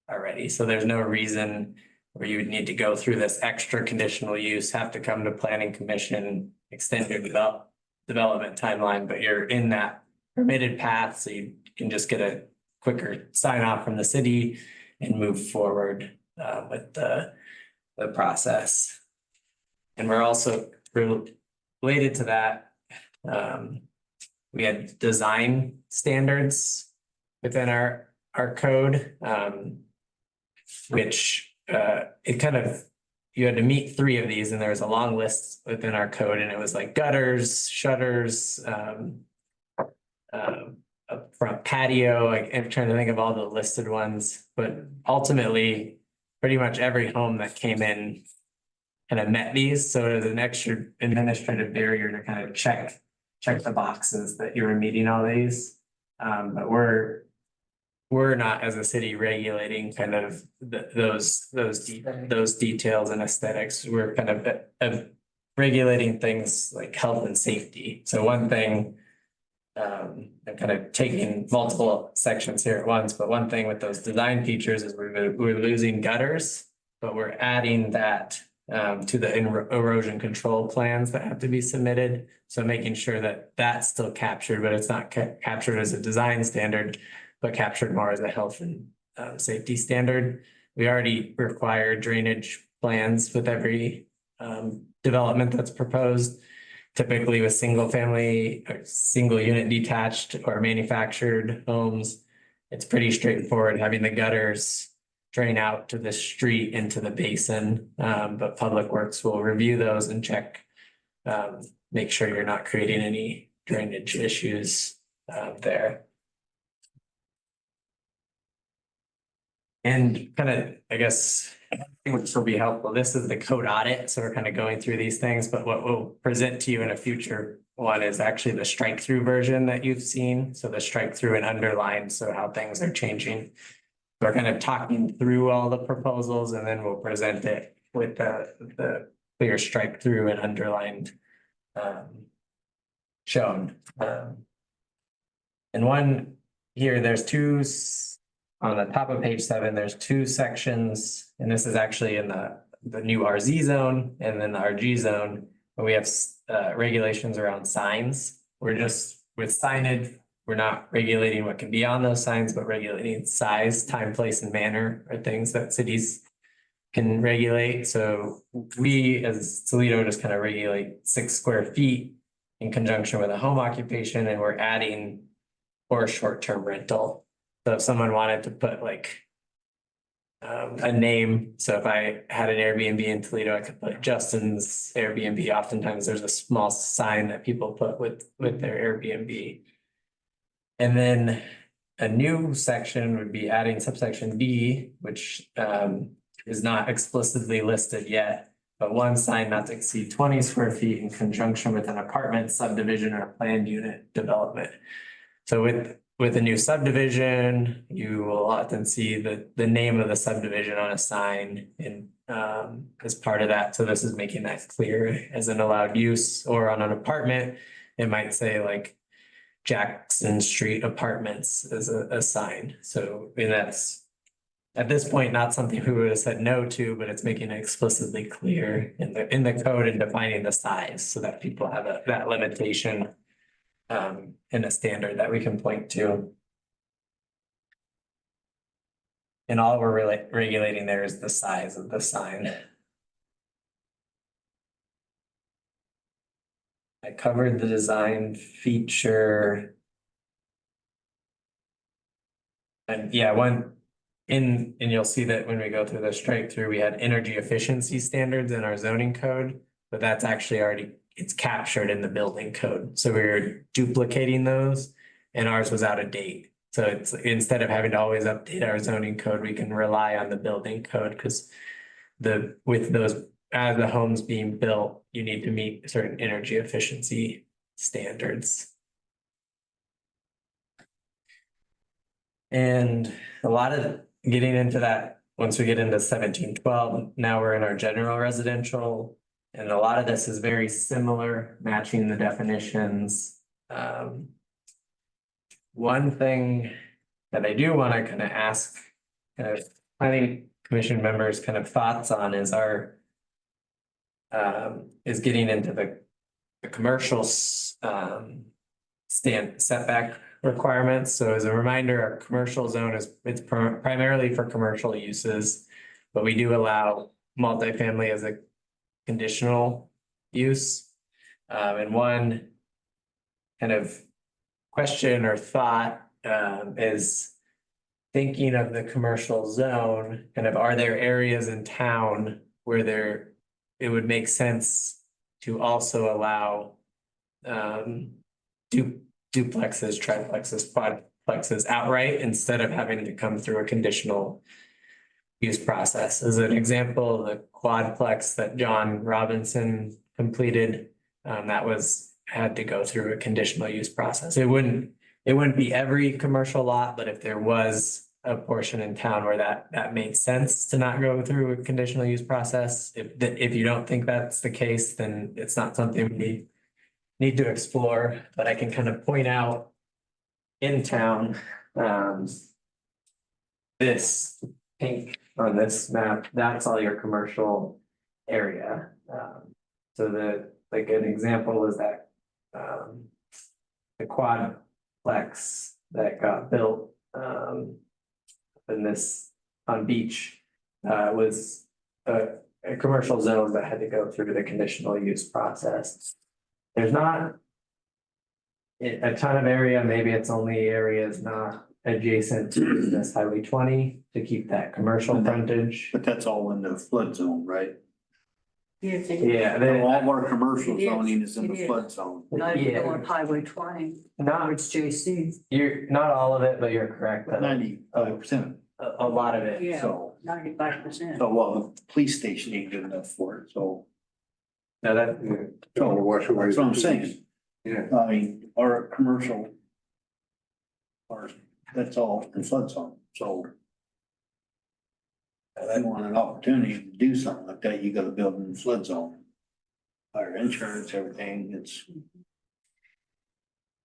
already. So there's no reason where you would need to go through this extra conditional use, have to come to planning commission, extend your development timeline, but you're in that permitted path, so you can just get a quicker sign off from the city and move forward with the process. And we're also related to that. We had design standards within our code, which it kind of, you had to meet 3 of these, and there was a long list within our code, and it was like gutters, shutters, a front patio. I'm trying to think of all the listed ones, but ultimately, pretty much every home that came in kind of met these. So it was an extra administrative barrier to kind of check check the boxes that you were meeting all these. But we're not as a city regulating kind of those details and aesthetics. We're kind of regulating things like health and safety. So one thing, I'm kind of taking multiple sections here at once, but one thing with those design features is we're losing gutters, but we're adding that to the erosion control plans that have to be submitted. So making sure that that's still captured, but it's not captured as a design standard, but captured more as a health and safety standard. We already require drainage plans with every development that's proposed. Typically with single family or single unit detached or manufactured homes, it's pretty straightforward having the gutters drain out to the street into the basin. But Public Works will review those and check, make sure you're not creating any drainage issues there. And kind of, I guess, which will be helpful, this is the code audit, so we're kind of going through these things, but what we'll present to you in a future one is actually the strike through version that you've seen. So the strike through and underline, so how things are changing. We're kind of talking through all the proposals and then we'll present it with the clear strike through and underlined shown. And one here, there's two on the top of page 7, there's 2 sections, and this is actually in the new RZ zone and then the RG zone, where we have regulations around signs. We're just with signage, we're not regulating what can be on those signs, but regulating size, time, place, and manner are things that cities can regulate. So we as Toledo just kind of regulate 6 square feet in conjunction with a home occupation, and we're adding for short-term rental. So if someone wanted to put like a name, so if I had an Airbnb in Toledo, I could put Justin's Airbnb. Oftentimes there's a small sign that people put with their Airbnb. And then a new section would be adding subsection D, which is not explicitly listed yet, but one sign not to exceed 20 square feet in conjunction with an apartment subdivision or planned unit development. So with a new subdivision, you will often see the name of the subdivision on a sign and as part of that. So this is making that clear as an allowed use, or on an apartment, it might say like Jackson Street Apartments as a sign. So, and that's at this point, not something we would have said no to, but it's making it explicitly clear in the code and defining the size so that people have that limitation in a standard that we can point to. And all we're really regulating there is the size of the sign. I covered the design feature. And yeah, and you'll see that when we go through the strike through, we had energy efficiency standards in our zoning code, but that's actually it's captured in the building code. So we were duplicating those and ours was out of date. So it's instead of having to always update our zoning code, we can rely on the building code because with those, as the homes being built, you need to meet certain energy efficiency standards. And a lot of getting into that, once we get into 1712, now we're in our general residential. And a lot of this is very similar, matching the definitions. One thing that I do want to kind of ask planning commission members kind of thoughts on is is getting into the commercial setback requirements. So as a reminder, our commercial zone it's primarily for commercial uses, but we do allow multifamily as a conditional use. And one kind of question or thought is thinking of the commercial zone, kind of are there areas in town where it would make sense to also allow duplexes, triplexes, quadplexes outright instead of having to come through a conditional use process. As an example, the quadplex that John Robinson completed, that was had to go through a conditional use process. It wouldn't be every commercial lot, but if there was a portion in town where that made sense to not go through a conditional use process, if you don't think that's the case, then it's not something we need to explore, but I can kind of point out in town, this pink on this map, that's all your commercial area. So like an example is that, the quadplex that got built, in this, on Beach, was a commercial zone that had to go through the conditional use process. There's not a ton of area, maybe it's only areas not adjacent to this Highway 20 to keep that commercial frontage. But that's all in the flood zone, right? Yeah, All of our commercial It is, zoning is in it the is. flood zone. Not even Yeah. on Highway 20, not, it's JC. you're, not all of it, but you're correct, that 95%. a lot of it. Yeah. So, 95%. so well, the police station ain't good enough for it, so. No, that, Trying to wash away. That's what I'm saying. Yeah. I mean, our commercial. That's all in flood zone, so. If you want an opportunity to do something like that, you gotta build in the flood zone. Higher insurance, everything, it's,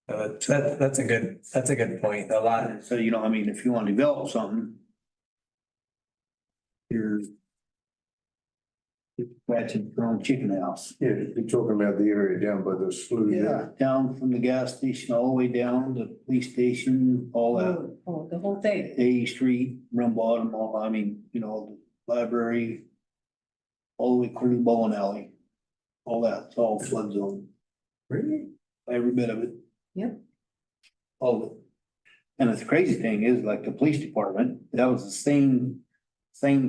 that's a good point, a lot. so you know, I mean, if you wanna develop something. You're. Scratching your own chicken house. Yeah, you're talking about the area down by the slough. Yeah, down from the gas station all the way down to the police station, all that. Oh, the whole thing. A Street, Rum Bottom, all, I mean, you know, the library. All the way clear to the bowling alley. All that, it's all flood zone, Really? every bit of it. Yep. All of it. And the crazy thing is, like the police department, that was the same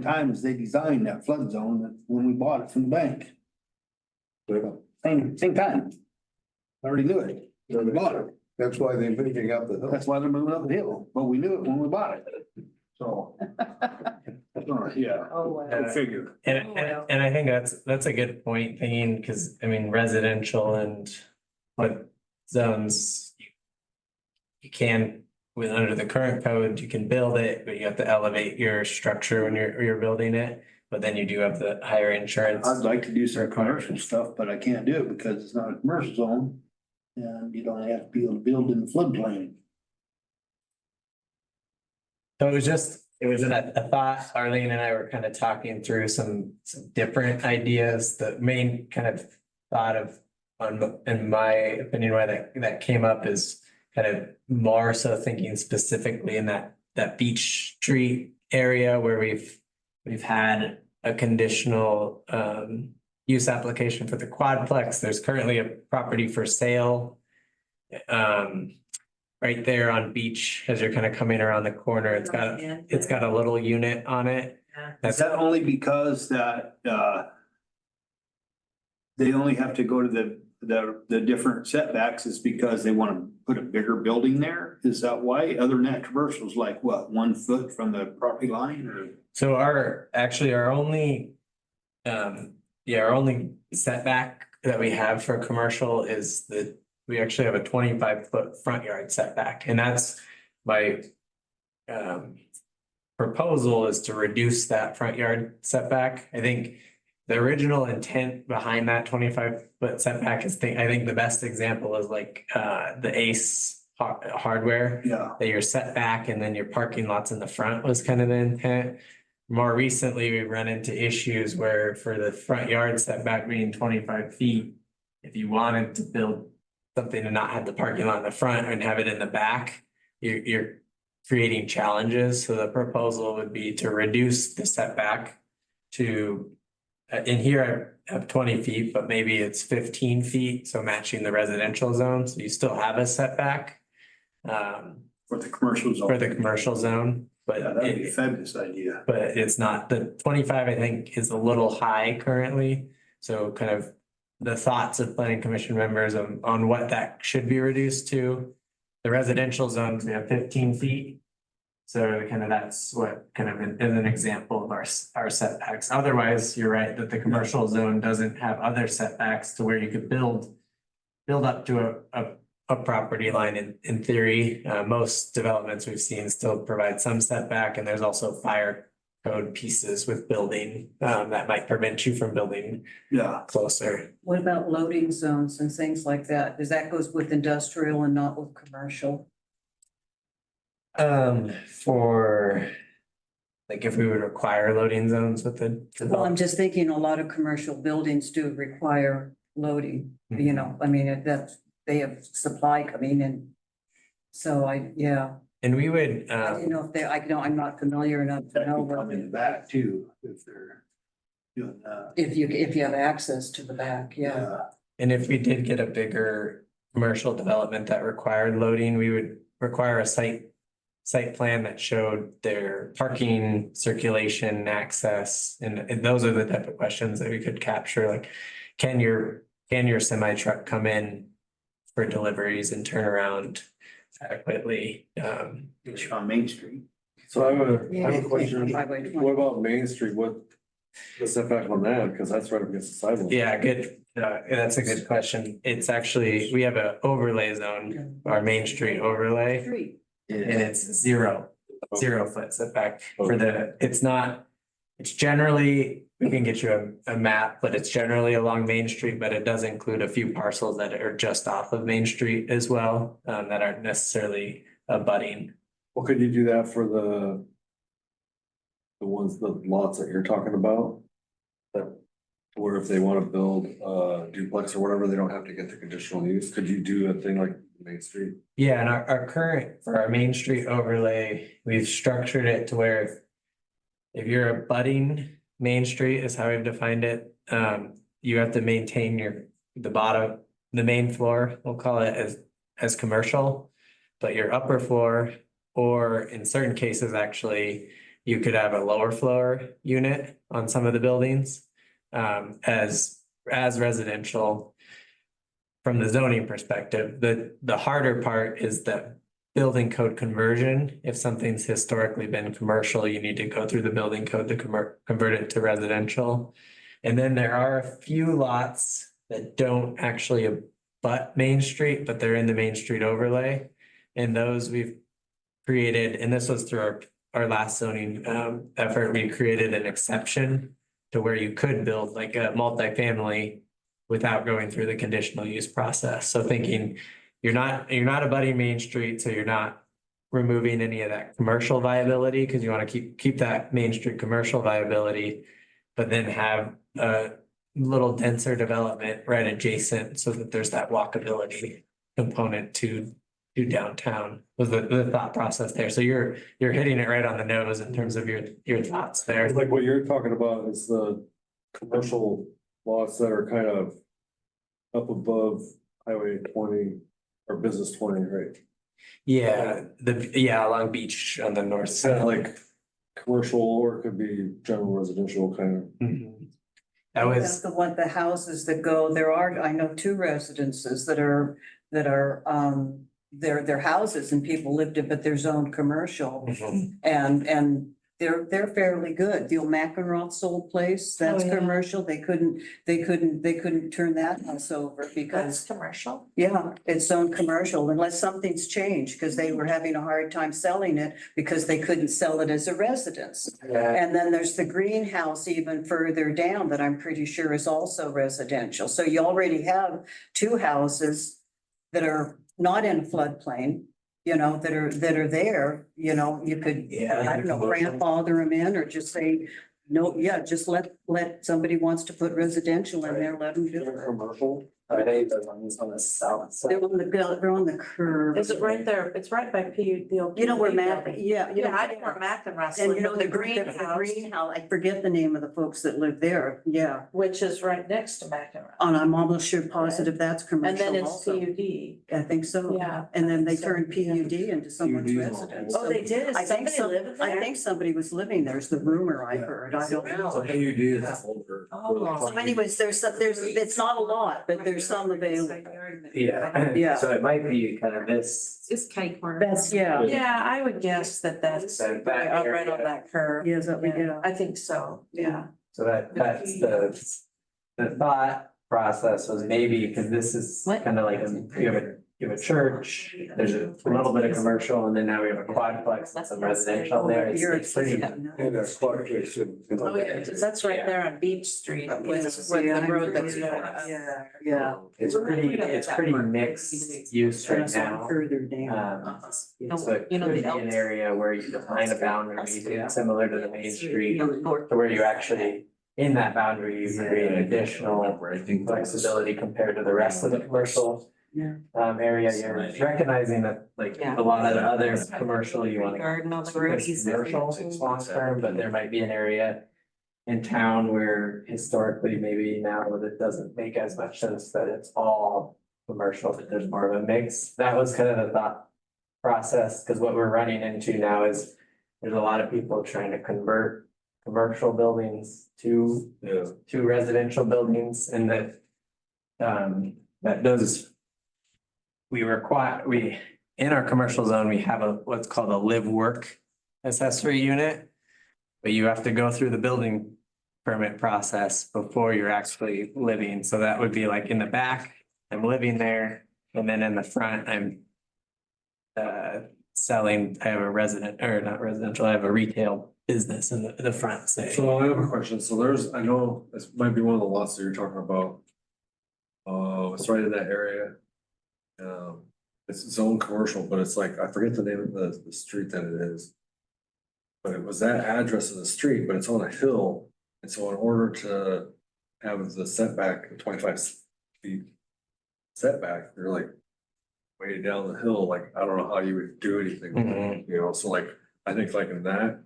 time as they designed that flood zone that when we bought it from the bank. Same time. I already knew it, when we bought it. That's why they're moving up the hill. That's why they're moving up the hill, but we knew it when we bought it, so. Yeah. Oh, wow. Go figure. And I think that's a good point, thinking, because I mean, residential and what zones. You can, with under the current code, you can build it, but you have to elevate your structure when you're building it. But then you do have the higher insurance. I'd like to do some commercial stuff, but I can't do it because it's not a commercial zone. And you don't have to be able to build in the floodplain. So it was a thought, Arlene and I were kind of talking through some different ideas. The main kind of thought of, in my opinion, why that came up is kind of more so thinking specifically in that Beach Street area where we've had a conditional use application for the quadplex. There's currently a property for sale right there on Beach as you're kind of coming around the corner. It's got a little unit on it. Is that only because that, they only have to go to the different setbacks is because they want to put a bigger building there? Is that why? Other than that, commercials like what, 1 foot from the property line or? So our only setback that we have for commercial is that we actually have a 25-foot front yard setback, and that's my proposal is to reduce that front yard setback. I think the original intent behind that 25-foot setback is, I think the best example is like the Ace Hardware. Yeah. That you're set back and then your parking lots in the front was kind of the intent. More recently, we've run into issues where for the front yard setback being 25 feet, if you wanted to build something and not have the parking lot in the front and have it in the back, you're creating challenges. So the proposal would be to reduce the setback to, in here I have 20 feet, but maybe it's 15 feet. So matching the residential zone. So you still have a setback. For the commercial zone. For the commercial zone, but Yeah, that'd be a fabulous idea. but it's not, the 25, I think, is a little high currently. So kind of the thoughts of planning commission members on what that should be reduced to. The residential zones, we have 15 feet. So kind of that's what kind of is an example of our setbacks. Otherwise, you're right that the commercial zone doesn't have other setbacks to where you could build build up to a property line in theory. Most developments we've seen still provide some setback, and there's also fire code pieces with building, that might prevent you from building Yeah. closer. What about loading zones and things like that? Because that goes with industrial and not with commercial. For, like, if we would require loading zones with the. Well, I'm just thinking a lot of commercial buildings do require loading, you know, I mean, that's, they have supply coming in. So yeah, And we would, I didn't know if they, I know, I'm not familiar enough to That know could come in the back too, if they're doing that. if you have access to the back, yeah. and if we did get a bigger commercial development that required loading, we would require a site plan that showed their parking, circulation, access, and those are the type of questions that we could capture, like, can your semi truck come in for deliveries and turn around adequately? It's on Main Street. So I have a question. Highway 20. What about Main Street? What the setback on that? Because that's right up against the sidewalk. Yeah, good. That's a good question. It's actually, we have an overlay zone, our Main Street overlay, Street. and it's 0 foot setback for it's generally, we can get you a map, but it's generally along Main Street, but it does include a few parcels that are just off of Main Street as well, that aren't necessarily abutting. Well, could you do that for the the lots that you're talking about? That, where if they want to build a duplex or whatever, they don't have to get the conditional use. Could you do a thing like Main Street? Yeah, and our current, for our Main Street overlay, we've structured it to where if you're abutting Main Street is how we've defined it, you have to maintain the main floor, we'll call it as commercial, but your upper floor, or in certain cases, actually, you could have a lower floor unit on some of the buildings, as residential. From the zoning perspective, the harder part is the building code conversion. If something's historically been commercial, you need to go through the building code to convert it to residential. And then there are a few lots that don't actually abut Main Street, but they're in the Main Street overlay. And those we've created, and this was through our last zoning effort, we created an exception to where you could build like a multifamily without going through the conditional use process. So thinking you're not abutting Main Street, so you're not removing any of that commercial viability, because you want to keep that Main Street commercial viability, but then have a little denser development right adjacent so that there's that walkability component to downtown, was the thought process there. So you're hitting it right on the nose in terms of your thoughts there. Like what you're talking about is the commercial lots that are kind of up above Highway 20 or Business 20, right? Yeah, along Beach on the north It's kind of side. like commercial, or it could be general residential kind of. Mhm. That was, The houses that go, I know 2 residences that are, they're houses and people lived it, but they're zoned commercial. Mhm. And they're fairly good. The old McEnroth's old place, that's Oh, yeah. commercial. They couldn't turn that house over That's because, commercial. yeah, it's zoned commercial unless something's changed, because they were having a hard time selling it because they couldn't sell it as a residence. yeah, And then there's the greenhouse even further down that I'm pretty sure is also residential. So you already have 2 houses that are not in a floodplain, you know, that are there, you know, you could, Yeah. I don't know, grandfather them in or just say, no, yeah, just let somebody wants to put residential in there, let them do it. Commercial. are they the ones on the south side? They're on the curve. Is it right there? It's right by the old. You know where PUD Mac, building. yeah. you know- Yeah, I know where McEnroth's And you lived, know, the greenhouse, I forget the name of the folks that live there, yeah. which is right next to McEnroth. And I'm almost sure positive that's And then commercial it's also. PUD. I think so. Yeah. And then they So, turned PUD into someone's PUD 's residence. Oh, they did? Is I think somebody so. living I there? think somebody was living there, is the rumor I heard. I don't know. So PUD is older. Oh. So anyways, it's not a lot, but there's some available. Yeah. Yeah. So it might be kind of this. Just K corner. That's, yeah. Yeah, I would guess that's That back right on area. that curve. Yes, that we Yeah, do. I think so, yeah. So that's the thought process was maybe, because this is What? kind of like, you have a church, there's a little bit of commercial, and then now we have a quadplex, and some residential there. It's pretty. And that's quite good. Oh, yeah, 'cause that's right there on Beach Street with the road that's going up. Yeah. It's pretty mixed use right That's on now. further down. So it You know, could the be an Elks. area where you define a boundary, similar to the main street, to where you actually, in that boundary, you create additional flexibility compared to the rest of the commercial. Yeah. Area, you're recognizing that like Yeah. a lot of the other commercial, you wanna. Garden on the keep road. as commercial long term, but there might be an area in town where historically, maybe now that it doesn't make as much sense that it's all commercial, that there's more of a mix. That was kind of the thought process, because what we're running into now is there's a lot of people trying to convert commercial buildings to residential buildings, and that that does. In our commercial zone, we have what's called a live work accessory unit. But you have to go through the building permit process before you're actually living. So that would be like in the back, I'm living there, and then in the front, I'm selling, I have a not residential, I have a retail business in the front, say. So I have a question. So I know this might be one of the lots that you're talking about. It's right in that area. It's zone commercial, but it's like, I forget the name of the street that it is. But it was that address of the street, but it's on a hill. And so in order to have the setback, 25 feet setback, you're like way down the hill, like, I don't know how you would do anything, Mhm. you know, so like, I think like in that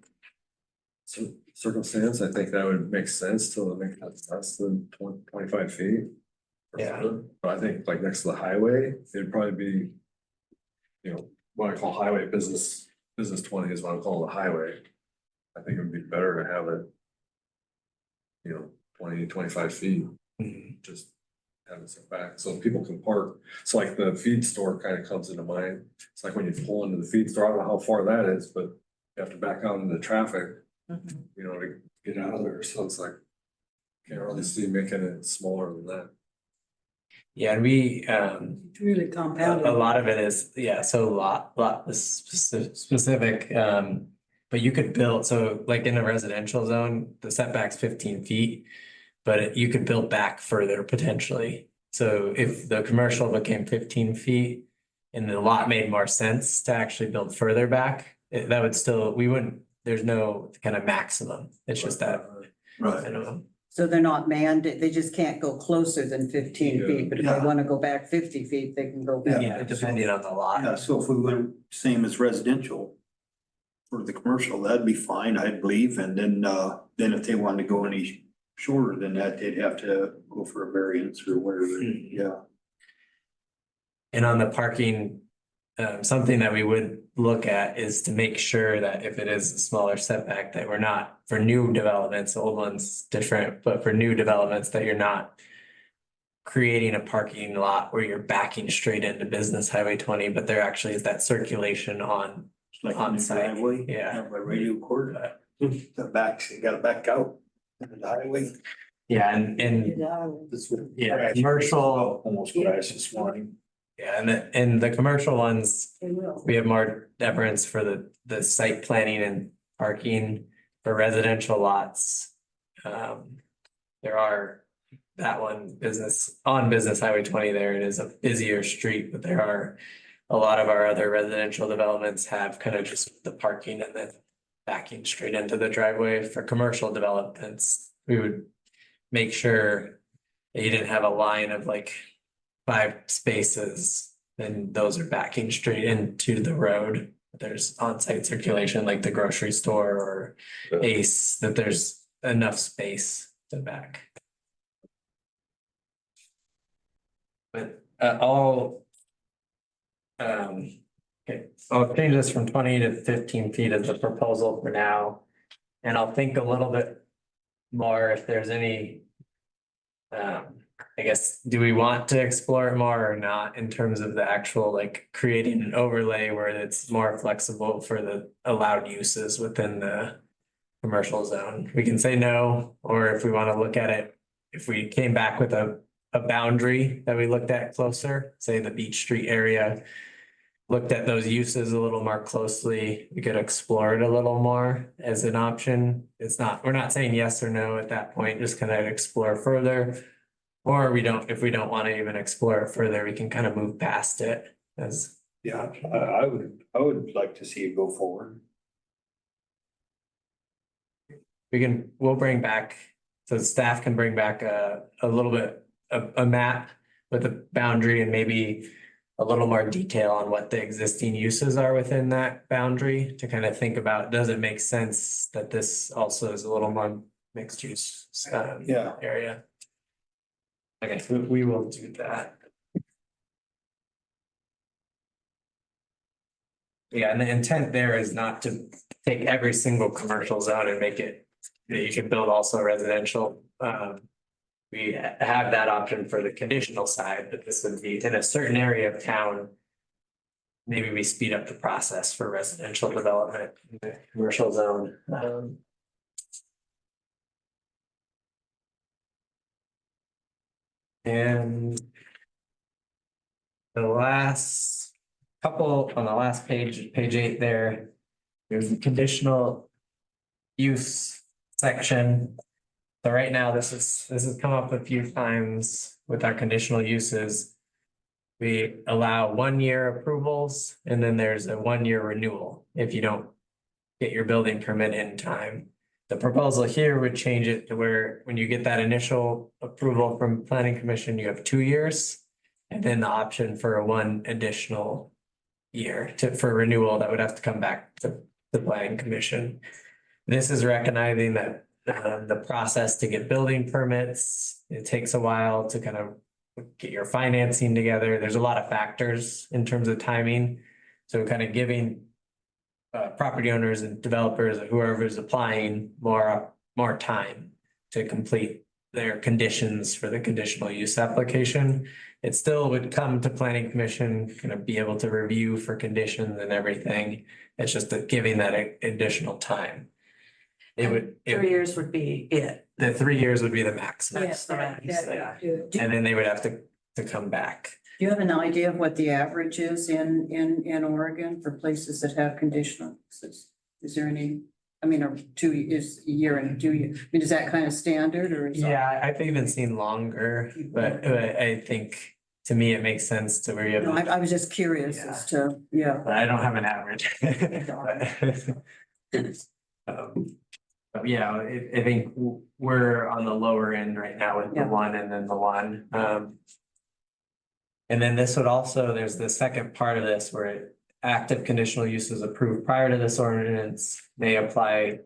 circumstance, I think that would make sense to make that less than 25 feet. Yeah. But I think like next to the highway, it'd probably be, you know, what I call highway business 20 is what I call the highway. I think it would be better to have it, you know, 20-25 feet, Mhm. just have it set back so people can park. So like the feed store kind of comes into mind. It's like when you pull into the feed store, I don't know how far that is, but you have to back out into traffic, you know, to get out of there. So it's like, can't really see making it smaller than that. Yeah, and we, It's really a compounded. lot of it is, yeah, so lot is specific, but you could build, so like in a residential zone, the setback's 15 feet. But you could build back further potentially. So if the commercial became 15 feet and the lot made more sense to actually build further back, that would still, there's no kind of maximum. It's just that, I don't know. So they're not mandated, they just can't go closer than 15 feet, but if they Yeah. want to go back 50 feet, they can go back. Yeah, depending on the lot. Yeah, so if we went same as residential for the commercial, that'd be fine, I believe, and then if they wanted to go any shorter than that, they'd have to go for a variance or whatever, Mhm. yeah. And on the parking, something that we would look at is to make sure that if it is a smaller setback, that we're not, for new developments, old ones different, but for new developments, that you're not creating a parking lot where you're backing straight into Business Highway 20, but there actually is that circulation on. It's like On on site, driveway. yeah. By radio cord, the back, you gotta back out into the highway. Yeah, and yeah, commercial, Almost crashed this morning. yeah, and the commercial ones, They will. we have more deference for the site planning and parking for residential lots. There are that one Business Highway 20 there, it is a busier street, but there are a lot of our other residential developments have kind of just the parking and then backing straight into the driveway. For commercial developments, we would make sure that you didn't have a line of like 5 spaces, then those are backing straight into the road. There's on-site circulation like the grocery store or Ace, that there's enough space to back. But okay, I'll change this from 20 to 15 feet as the proposal for now. And I'll think a little bit more if there's any. I guess, do we want to explore it more or not in terms of the actual, like, creating an overlay where it's more flexible for the allowed uses within the commercial zone? We can say no, or if we want to look at it, if we came back with a a boundary that we looked at closer, say the Beach Street area. Looked at those uses a little more closely, we could explore it a little more as an option. It's not, we're not saying yes or no at that point, just kind of explore further. Or if we don't want to even explore it further, we can kind of move past it as. Yeah, I would like to see it go forward. We'll bring back, so staff can bring back a little bit, a map with a boundary and maybe a little more detail on what the existing uses are within that boundary to kind of think about, does it make sense that this also is a little more mixed use Yeah. area? Okay, so we will do that. Yeah, and the intent there is not to take every single commercial zone and make it, that you can build also residential. We have that option for the conditional side, but this would be in a certain area of town. Maybe we speed up the process for residential development in the commercial zone. And the last couple on the last page, page 8 there, there's a conditional use section. So right now, this has come up a few times with our conditional uses. We allow 1-year approvals and then there's a 1-year renewal if you don't get your building permit in time. The proposal here would change it to where when you get that initial approval from planning commission, you have 2 years. And then the option for 1 additional year for renewal that would have to come back to the planning commission. This is recognizing that the process to get building permits, it takes a while to kind of get your financing together. There's a lot of factors in terms of timing. So kind of giving property owners and developers, whoever is applying, more time to complete their conditions for the conditional use application. It still would come to planning commission, kind of be able to review for conditions and everything. It's just that giving that additional time. It would, 3 years would be it. the 3 years would be the maximum. That's the max, Yeah. Do And then they would have to come back. you have an idea of what the average is in Oregon for places that have conditional uses? Is there any, I mean, a 2 years, a year and 2 years, I mean, is that kind of standard or? is that- Yeah, I've even seen longer, but I think to me, it makes sense to where you No, have, I was just curious as to, yeah. but I don't have an average. But yeah, I think we're on the lower end right now with the Yeah. 1 and then the 1. And then this would also, there's the second part of this where active conditional uses approved prior to this ordinance may apply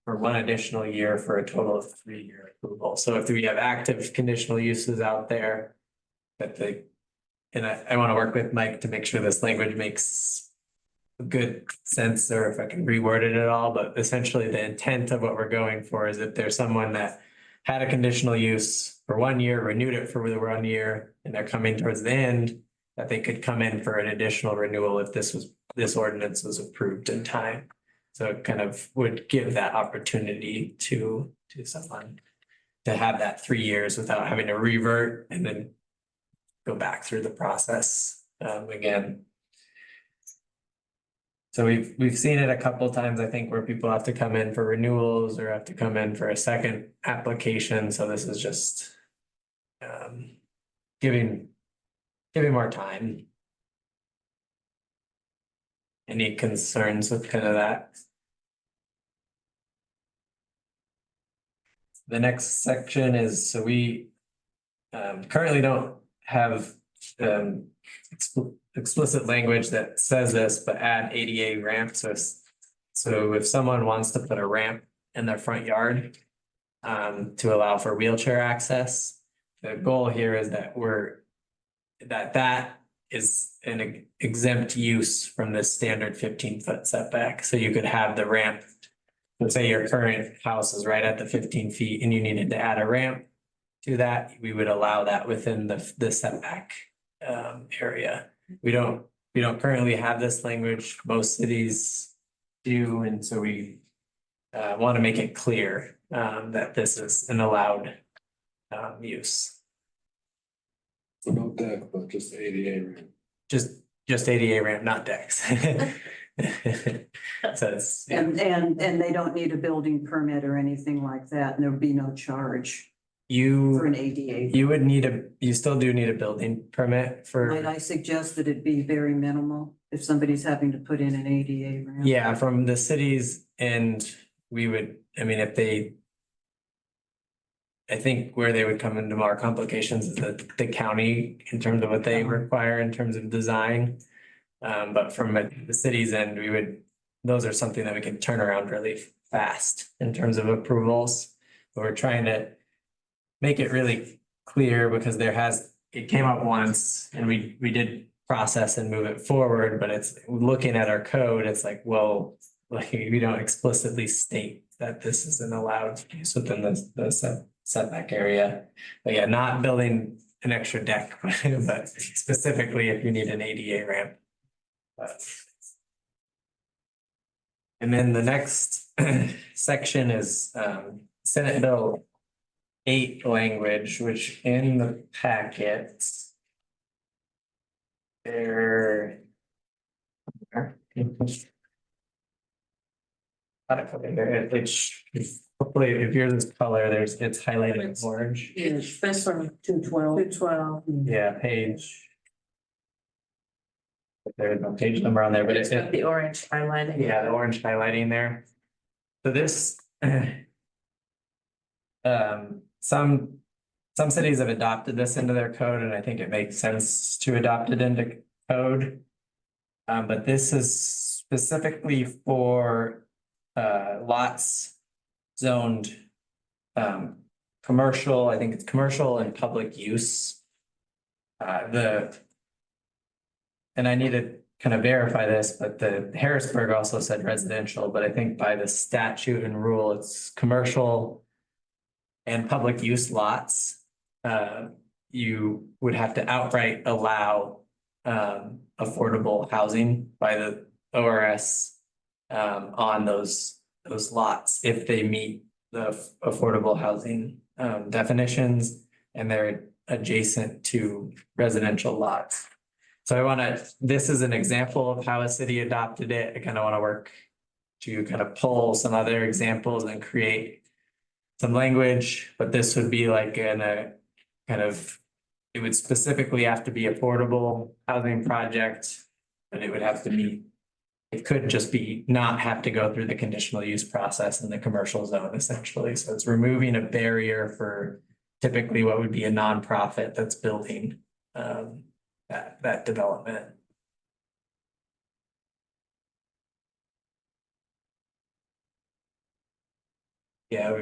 for 1 additional year for a total of 3-year approval. So if we have active conditional uses out there that and I want to work with Mike to make sure this language makes good sense, or if I can reword it at all, but essentially the intent of what we're going for is if there's someone that had a conditional use for 1 year, renewed it for the 1 year, and they're coming towards the end, that they could come in for an additional renewal if this ordinance was approved in time. So it kind of would give that opportunity to someone to have that 3 years without having to revert and then go back through the process again. So we've seen it a couple of times, I think, where people have to come in for renewals or have to come in for a second application. So this is just giving more time. Any concerns with kind of that? The next section is, so we currently don't have explicit language that says this, but add ADA ramp. So if someone wants to put a ramp in their front yard to allow for wheelchair access, the goal here is that that is an exempt use from this standard 15-foot setback. So you could have the ramp, let's say your current house is right at the 15 feet and you needed to add a ramp to that, we would allow that within the setback area. We don't currently have this language. Most cities do, and so we want to make it clear that this is an allowed use. So no deck, but just ADA ramp. just ADA ramp, not decks. So it's, yeah. And they don't need a building permit or anything like that, and there'd be no charge for You, an ADA. you would need you still do need a building permit Might for, I suggest that it be very minimal if somebody's having to put in an ADA ramp? yeah, from the cities, and we would, I mean, if they. I think where they would come into more complications is the county in terms of what they require in terms of design. But from the city's end, those are something that we can turn around really fast in terms of approvals. But we're trying to make it really clear because it came up once and we did process and move it forward, but it's looking at our code, it's like, well, like we don't explicitly state that this is an allowed use within the setback area. But yeah, not building an extra deck, but specifically if you need an ADA ramp. And then the next section is Senate Bill 8 language, which in the packet. Hopefully, if yours is color, it's highlighted orange. Yes, this one, 212. 212. Yeah, page. There's no page number on there, but It's got the orange highlighting. yeah, the orange highlighting there. So this. Some cities have adopted this into their code, and I think it makes sense to adopt it into code. But this is specifically for lots zoned commercial, I think it's commercial and public use. And I need to kind of verify this, but the Harrisburg also said residential, but I think by the statute and rule, it's commercial and public use lots. You would have to outright allow affordable housing by the ORS on those lots if they meet the affordable housing definitions and they're adjacent to residential lots. So this is an example of how a city adopted it. I kind of want to work to kind of pull some other examples and create some language, but this would be like it would specifically have to be affordable housing project, but it would have to be, it could just be not have to go through the conditional use process in the commercial zone essentially. So it's removing a barrier for typically what would be a nonprofit that's building that development. Yeah,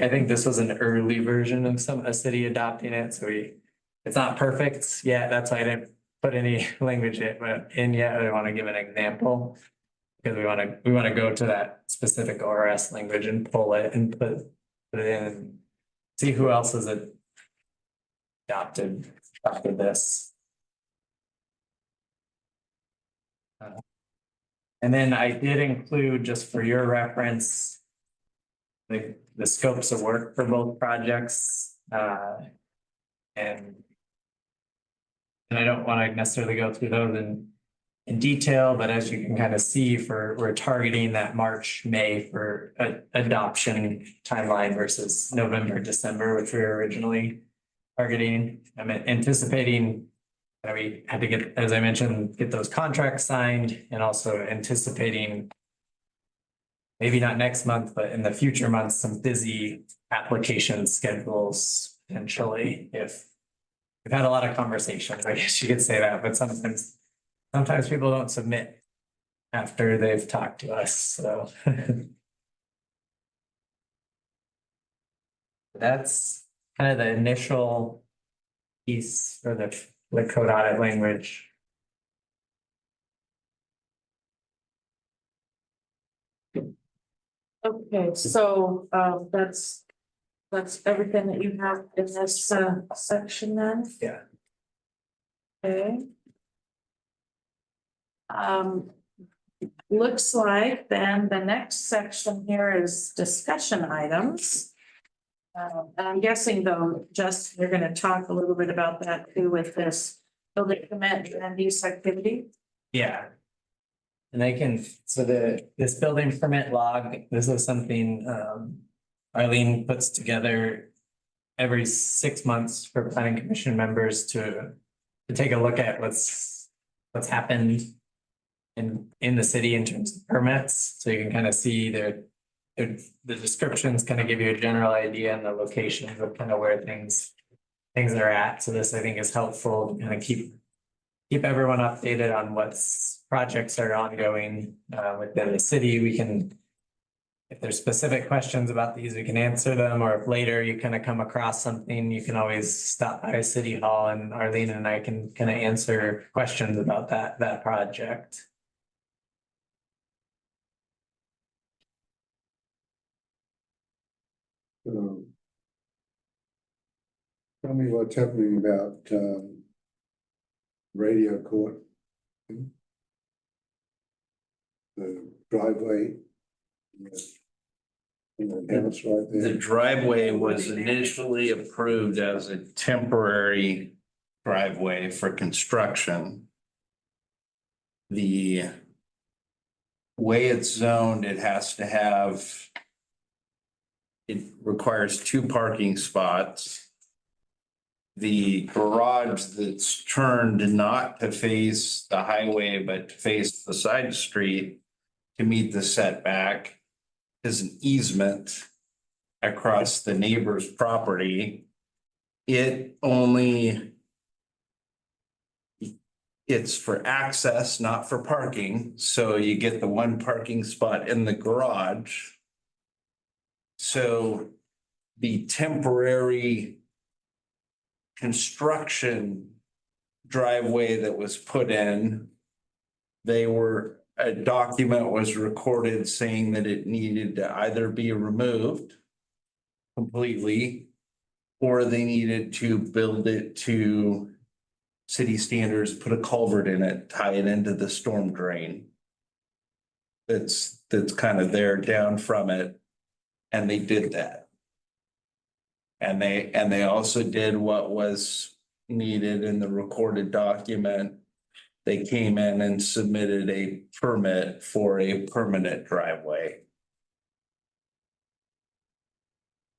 I think this was an early version of a city adopting it, so it's not perfect yet, that's why I didn't put any language in yet, I want to give an example. Because we want to go to that specific ORS language and pull it and put it in and see who else has adopted this. And then I did include, just for your reference, the scopes of work for both projects. And I don't want to necessarily go through those in detail, but as you can kind of see, we're targeting that March, May for adoption timeline versus November, December, which we were originally targeting. I'm anticipating that we had to get, as I mentioned, get those contracts signed, and also anticipating maybe not next month, but in the future months, some busy application schedules potentially. If we've had a lot of conversations, I guess you could say that, but sometimes people don't submit after they've talked to us, so. That's kind of the initial piece for the code audit language. Okay, so that's everything that you have in this section then? Yeah. Okay. Looks like then the next section here is discussion items. And I'm guessing though, Justin, you're gonna talk a little bit about that too with this building permit and use activity. Yeah. And I can, so this building permit log, this is something Arlene puts together every 6 months for planning commission members to take a look at what's happened in the city in terms of permits, so you can kind of see the descriptions kind of give you a general idea and the locations of kind of where things are at. So this, I think, is helpful to kind of keep everyone updated on what's projects are ongoing within the city. We can, if there's specific questions about these, we can answer them, or if later you kind of come across something, you can always stop by City Hall and Arlene and I can kind of answer questions about that project. Tell me what's happening about, radio court. The driveway. In the house right The there. driveway was initially approved as a temporary driveway for construction. The way it's zoned, it has to have, it requires 2 parking spots. The garage that's turned not to face the highway, but to face the side street to meet the setback is an easement across the neighbor's property. It's for access, not for parking. So you get the 1 parking spot in the garage. So the temporary construction driveway that was put in, a document was recorded saying that it needed to either be removed completely, or they needed to build it to city standards, put a culvert in it, tie it into the storm drain. That's kind of there down from it. And they did that. And they also did what was needed in the recorded document. They came in and submitted a permit for a permanent driveway.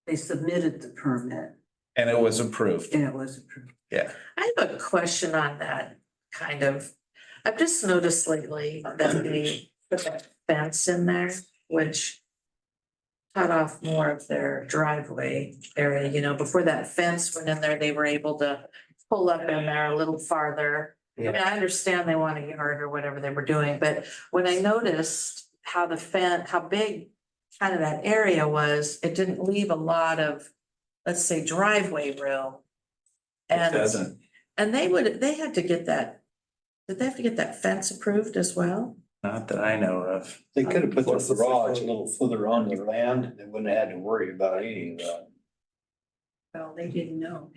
They submitted the permit And it was approved. and it was approved. Yeah. I have a question on that, kind of. I've just noticed lately that they put that fence in there, which cut off more of their driveway area, you know, before that fence went in there, they were able to pull up in there a little farther. I mean, I understand they want a yard or whatever they were doing, but when I noticed how how big kind of that area was, it didn't leave a lot of, let's say, driveway room. It doesn't. And they had to get that, did they have to get that fence approved as well? Not that I know of. They could have put the garage a little further on their land, they wouldn't have had to worry about any of that. Well, they didn't know.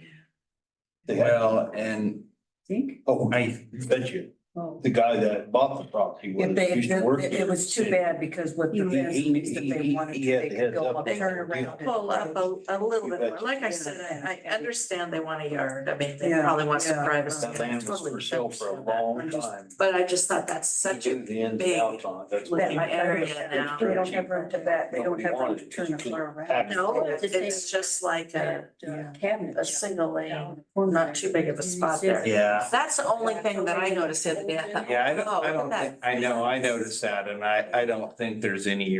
They had- Well, and Think? Oh, I bet you, Oh. the guy that bought the property If was, they, used to work it there. was too bad because with the fence, at least if they wanted to, he had they the could go heads up. up, turn around. Pull up a little bit more. betcha. Like I said, I understand they want a yard. I mean, they Yeah, probably want some yeah. privacy. That land was Totally for sale for a understand that. long I'm just- time. But I just thought that's such He a knew the ins big and outs on it. That's what looking I- area now. They don't have room to back, they don't Nobody have room wanted to it, turn just the car couldn't around. pack it. No, it's just like Cabinet. a single lane, not too big of a spot there. Yeah. That's the only thing that I noticed the other day. I thought, Yeah, I oh, look at don't that. think, I know, I noticed that, and I don't think there's any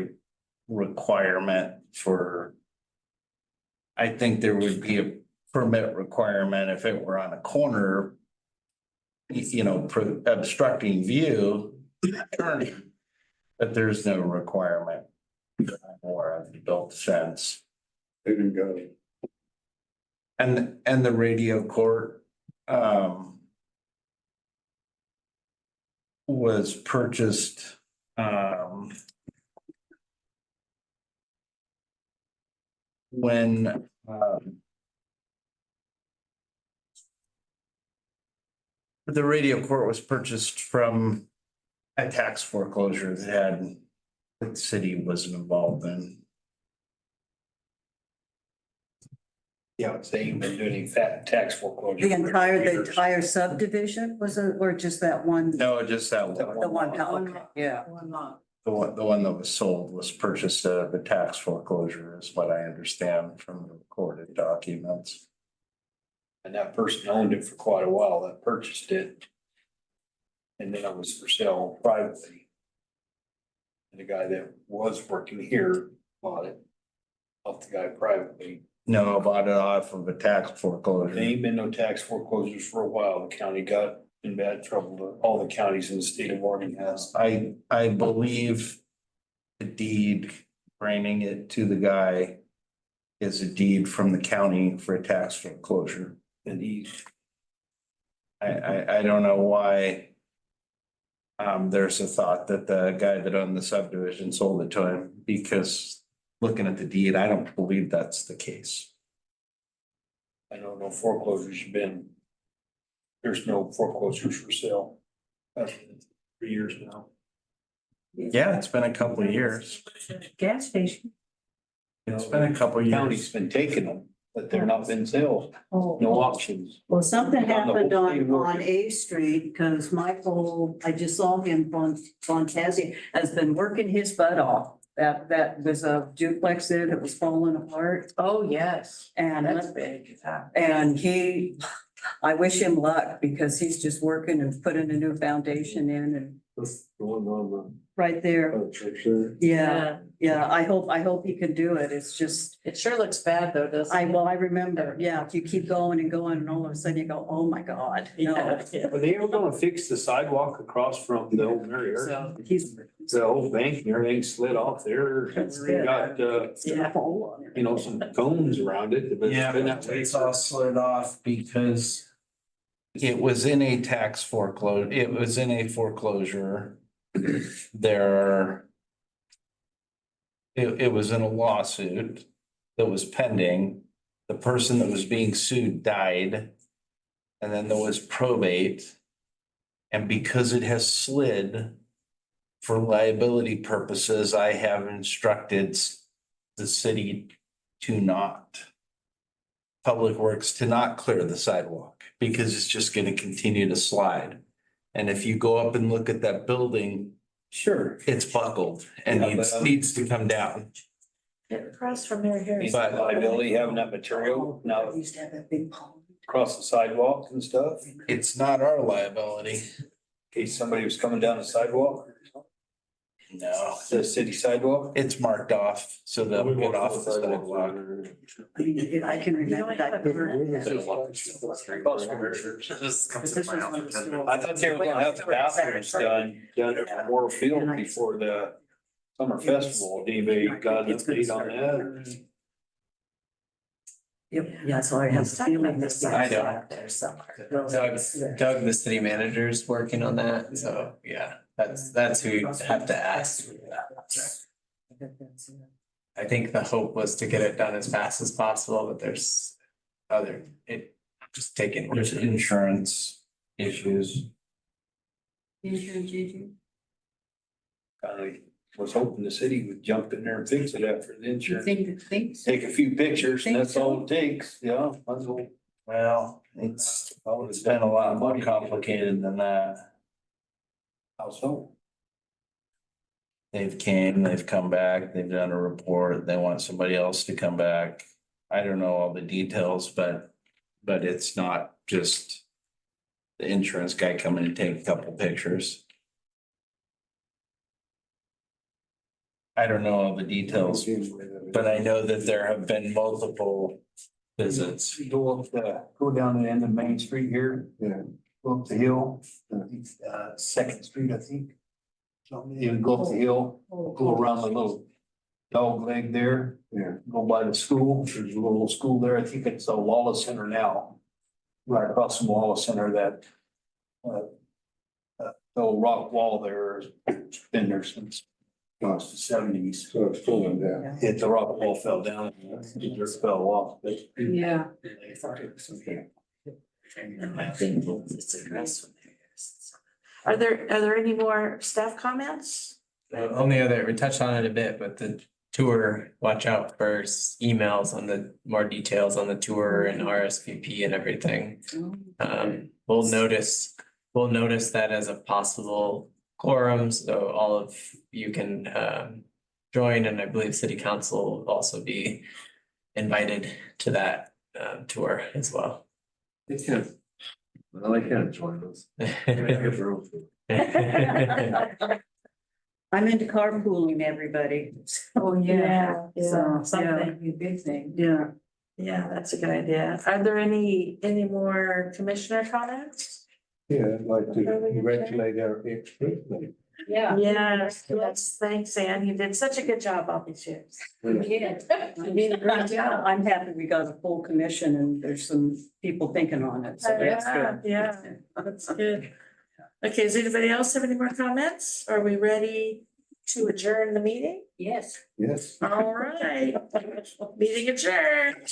requirement for. I think there would be a permit requirement if it were on a corner. You know, obstructing view, turning, but there's no requirement. Or of the built fence. They didn't go. And the radio court, was purchased, when, the radio court was purchased from a tax foreclosure that the city wasn't involved in. Yeah, they ain't been doing any fat tax foreclosure. The for years. entire subdivision was it, or just that one? No, just that The one. one, okay, yeah. One lot. The one that was sold was purchased out of a tax foreclosure is what I understand from the recorded documents. And that person owned it for quite a while, that purchased it. And then it was for sale privately. And the guy that was working here bought it off the guy privately. No, bought it off of a tax There foreclosure. ain't been no tax foreclosures for a while. The county got in bad trouble. All the counties in the state of Oregon has. I believe the deed granting it to the guy is a deed from the county for a tax foreclosure. And he, I don't know why. There's a thought that the guy that owned the subdivision sold it to him, because looking at the deed, I don't believe that's the case. I know no foreclosures have been. There's no foreclosures for sale. That's been 3 years now. Yeah, it's been a couple of years. Gas station. It's been a couple of County's years. been taking them, but they're not been sales, no auctions. Well, something On the whole happened state of on Oregon. A Street, because Michael, I just saw him, Fontasia, has been working his butt off. That was a duplex there that was falling apart, Oh, yes. and That's big. I wish him luck, because he's just working and putting a new foundation in and That's the one on right there. the church there. Yeah, I hope he can do it. It's just, It sure looks bad though, doesn't it? I remember, yeah, if you keep going and going and all of a sudden you go, oh my God, no. Yeah. Are they ever gonna fix the sidewalk across from the old Mary Earth? So he's. The old bank and everything slid off there. That's We good. got, Yeah. you know, some cones around it, but it's been that way. It's all slid off because it was in a tax foreclosure, it was in a foreclosure. It was in a lawsuit that was pending. The person that was being sued died. And then there was probate. And because it has slid, for liability purposes, I have instructed the city to not. Public Works to not clear the sidewalk because it's just gonna continue to slide. And if you go up and look at that building, Sure. it's buckled and Yeah, but, needs to come down. Across from Mary Harris. But- Liability having that material now Used to have that big pond. across the sidewalk and stuff, in It's not our liability. case somebody was coming down the sidewalk, No, the city sidewalk. it's marked off so they'll We get walked off on the sidewalk. I mean, I can remember that. I thought they were gonna have the bathrooms done at Memorial Field before the summer festival. Did anybody got an update on that? Yep, yeah, so I have a feeling this. I don't. out there somewhere. Doug, the city manager, is working on that, so yeah, that's who you have to ask. I think the hope was to get it done as fast as possible, but there's just taking. There's insurance issues. Kinda was hoping the city would jump in there and fix it after the You insurance. think so? Take a few pictures and that's all it takes, yeah. That's all. Well, it's been a lot more complicated than that. How so? They've come back, they've done a report, they want somebody else to come back. I don't know all the details, but it's not just the insurance guy coming and take a couple pictures. I don't know all the details, but I know that there have been multiple visits. You go down the end of Main Street here. Yeah. Go up the hill, Second Street, I think. You go up the hill, go around the little dog leg there. Yeah. Go by the school, there's a little school there, I think it's a Wallace Center now. Right across from Wallace Center, that the old rock wall there has been there since the seventies. So it's pulling down. The rock wall fell down, it just fell off, but Yeah. Are there any more staff comments? Only other, we touched on it a bit, but the tour, watch out for emails on the more details on the tour and RSVP and everything. We'll notice that as a possible quorum, so all of you can join, and I believe city council will also be invited to that tour as well. They can't. Well, they can't join us. They have their own food. I'm into carpooling, everybody. Oh, yeah, So, something. A big thing. Yeah, Yeah, that's a good idea. Are there any more commissioner comments? Yeah, I'd like to congratulate our ex-president. Yeah. Yes, thanks, Ann. You did such a good job all these years. You did a great job. I'm happy we got a full commission and there's some people thinking on it, so that's good. Yeah, that's good. Okay, does anybody else have any more comments? Are we ready to adjourn the meeting? Yes. Yes. All right, meeting adjourned.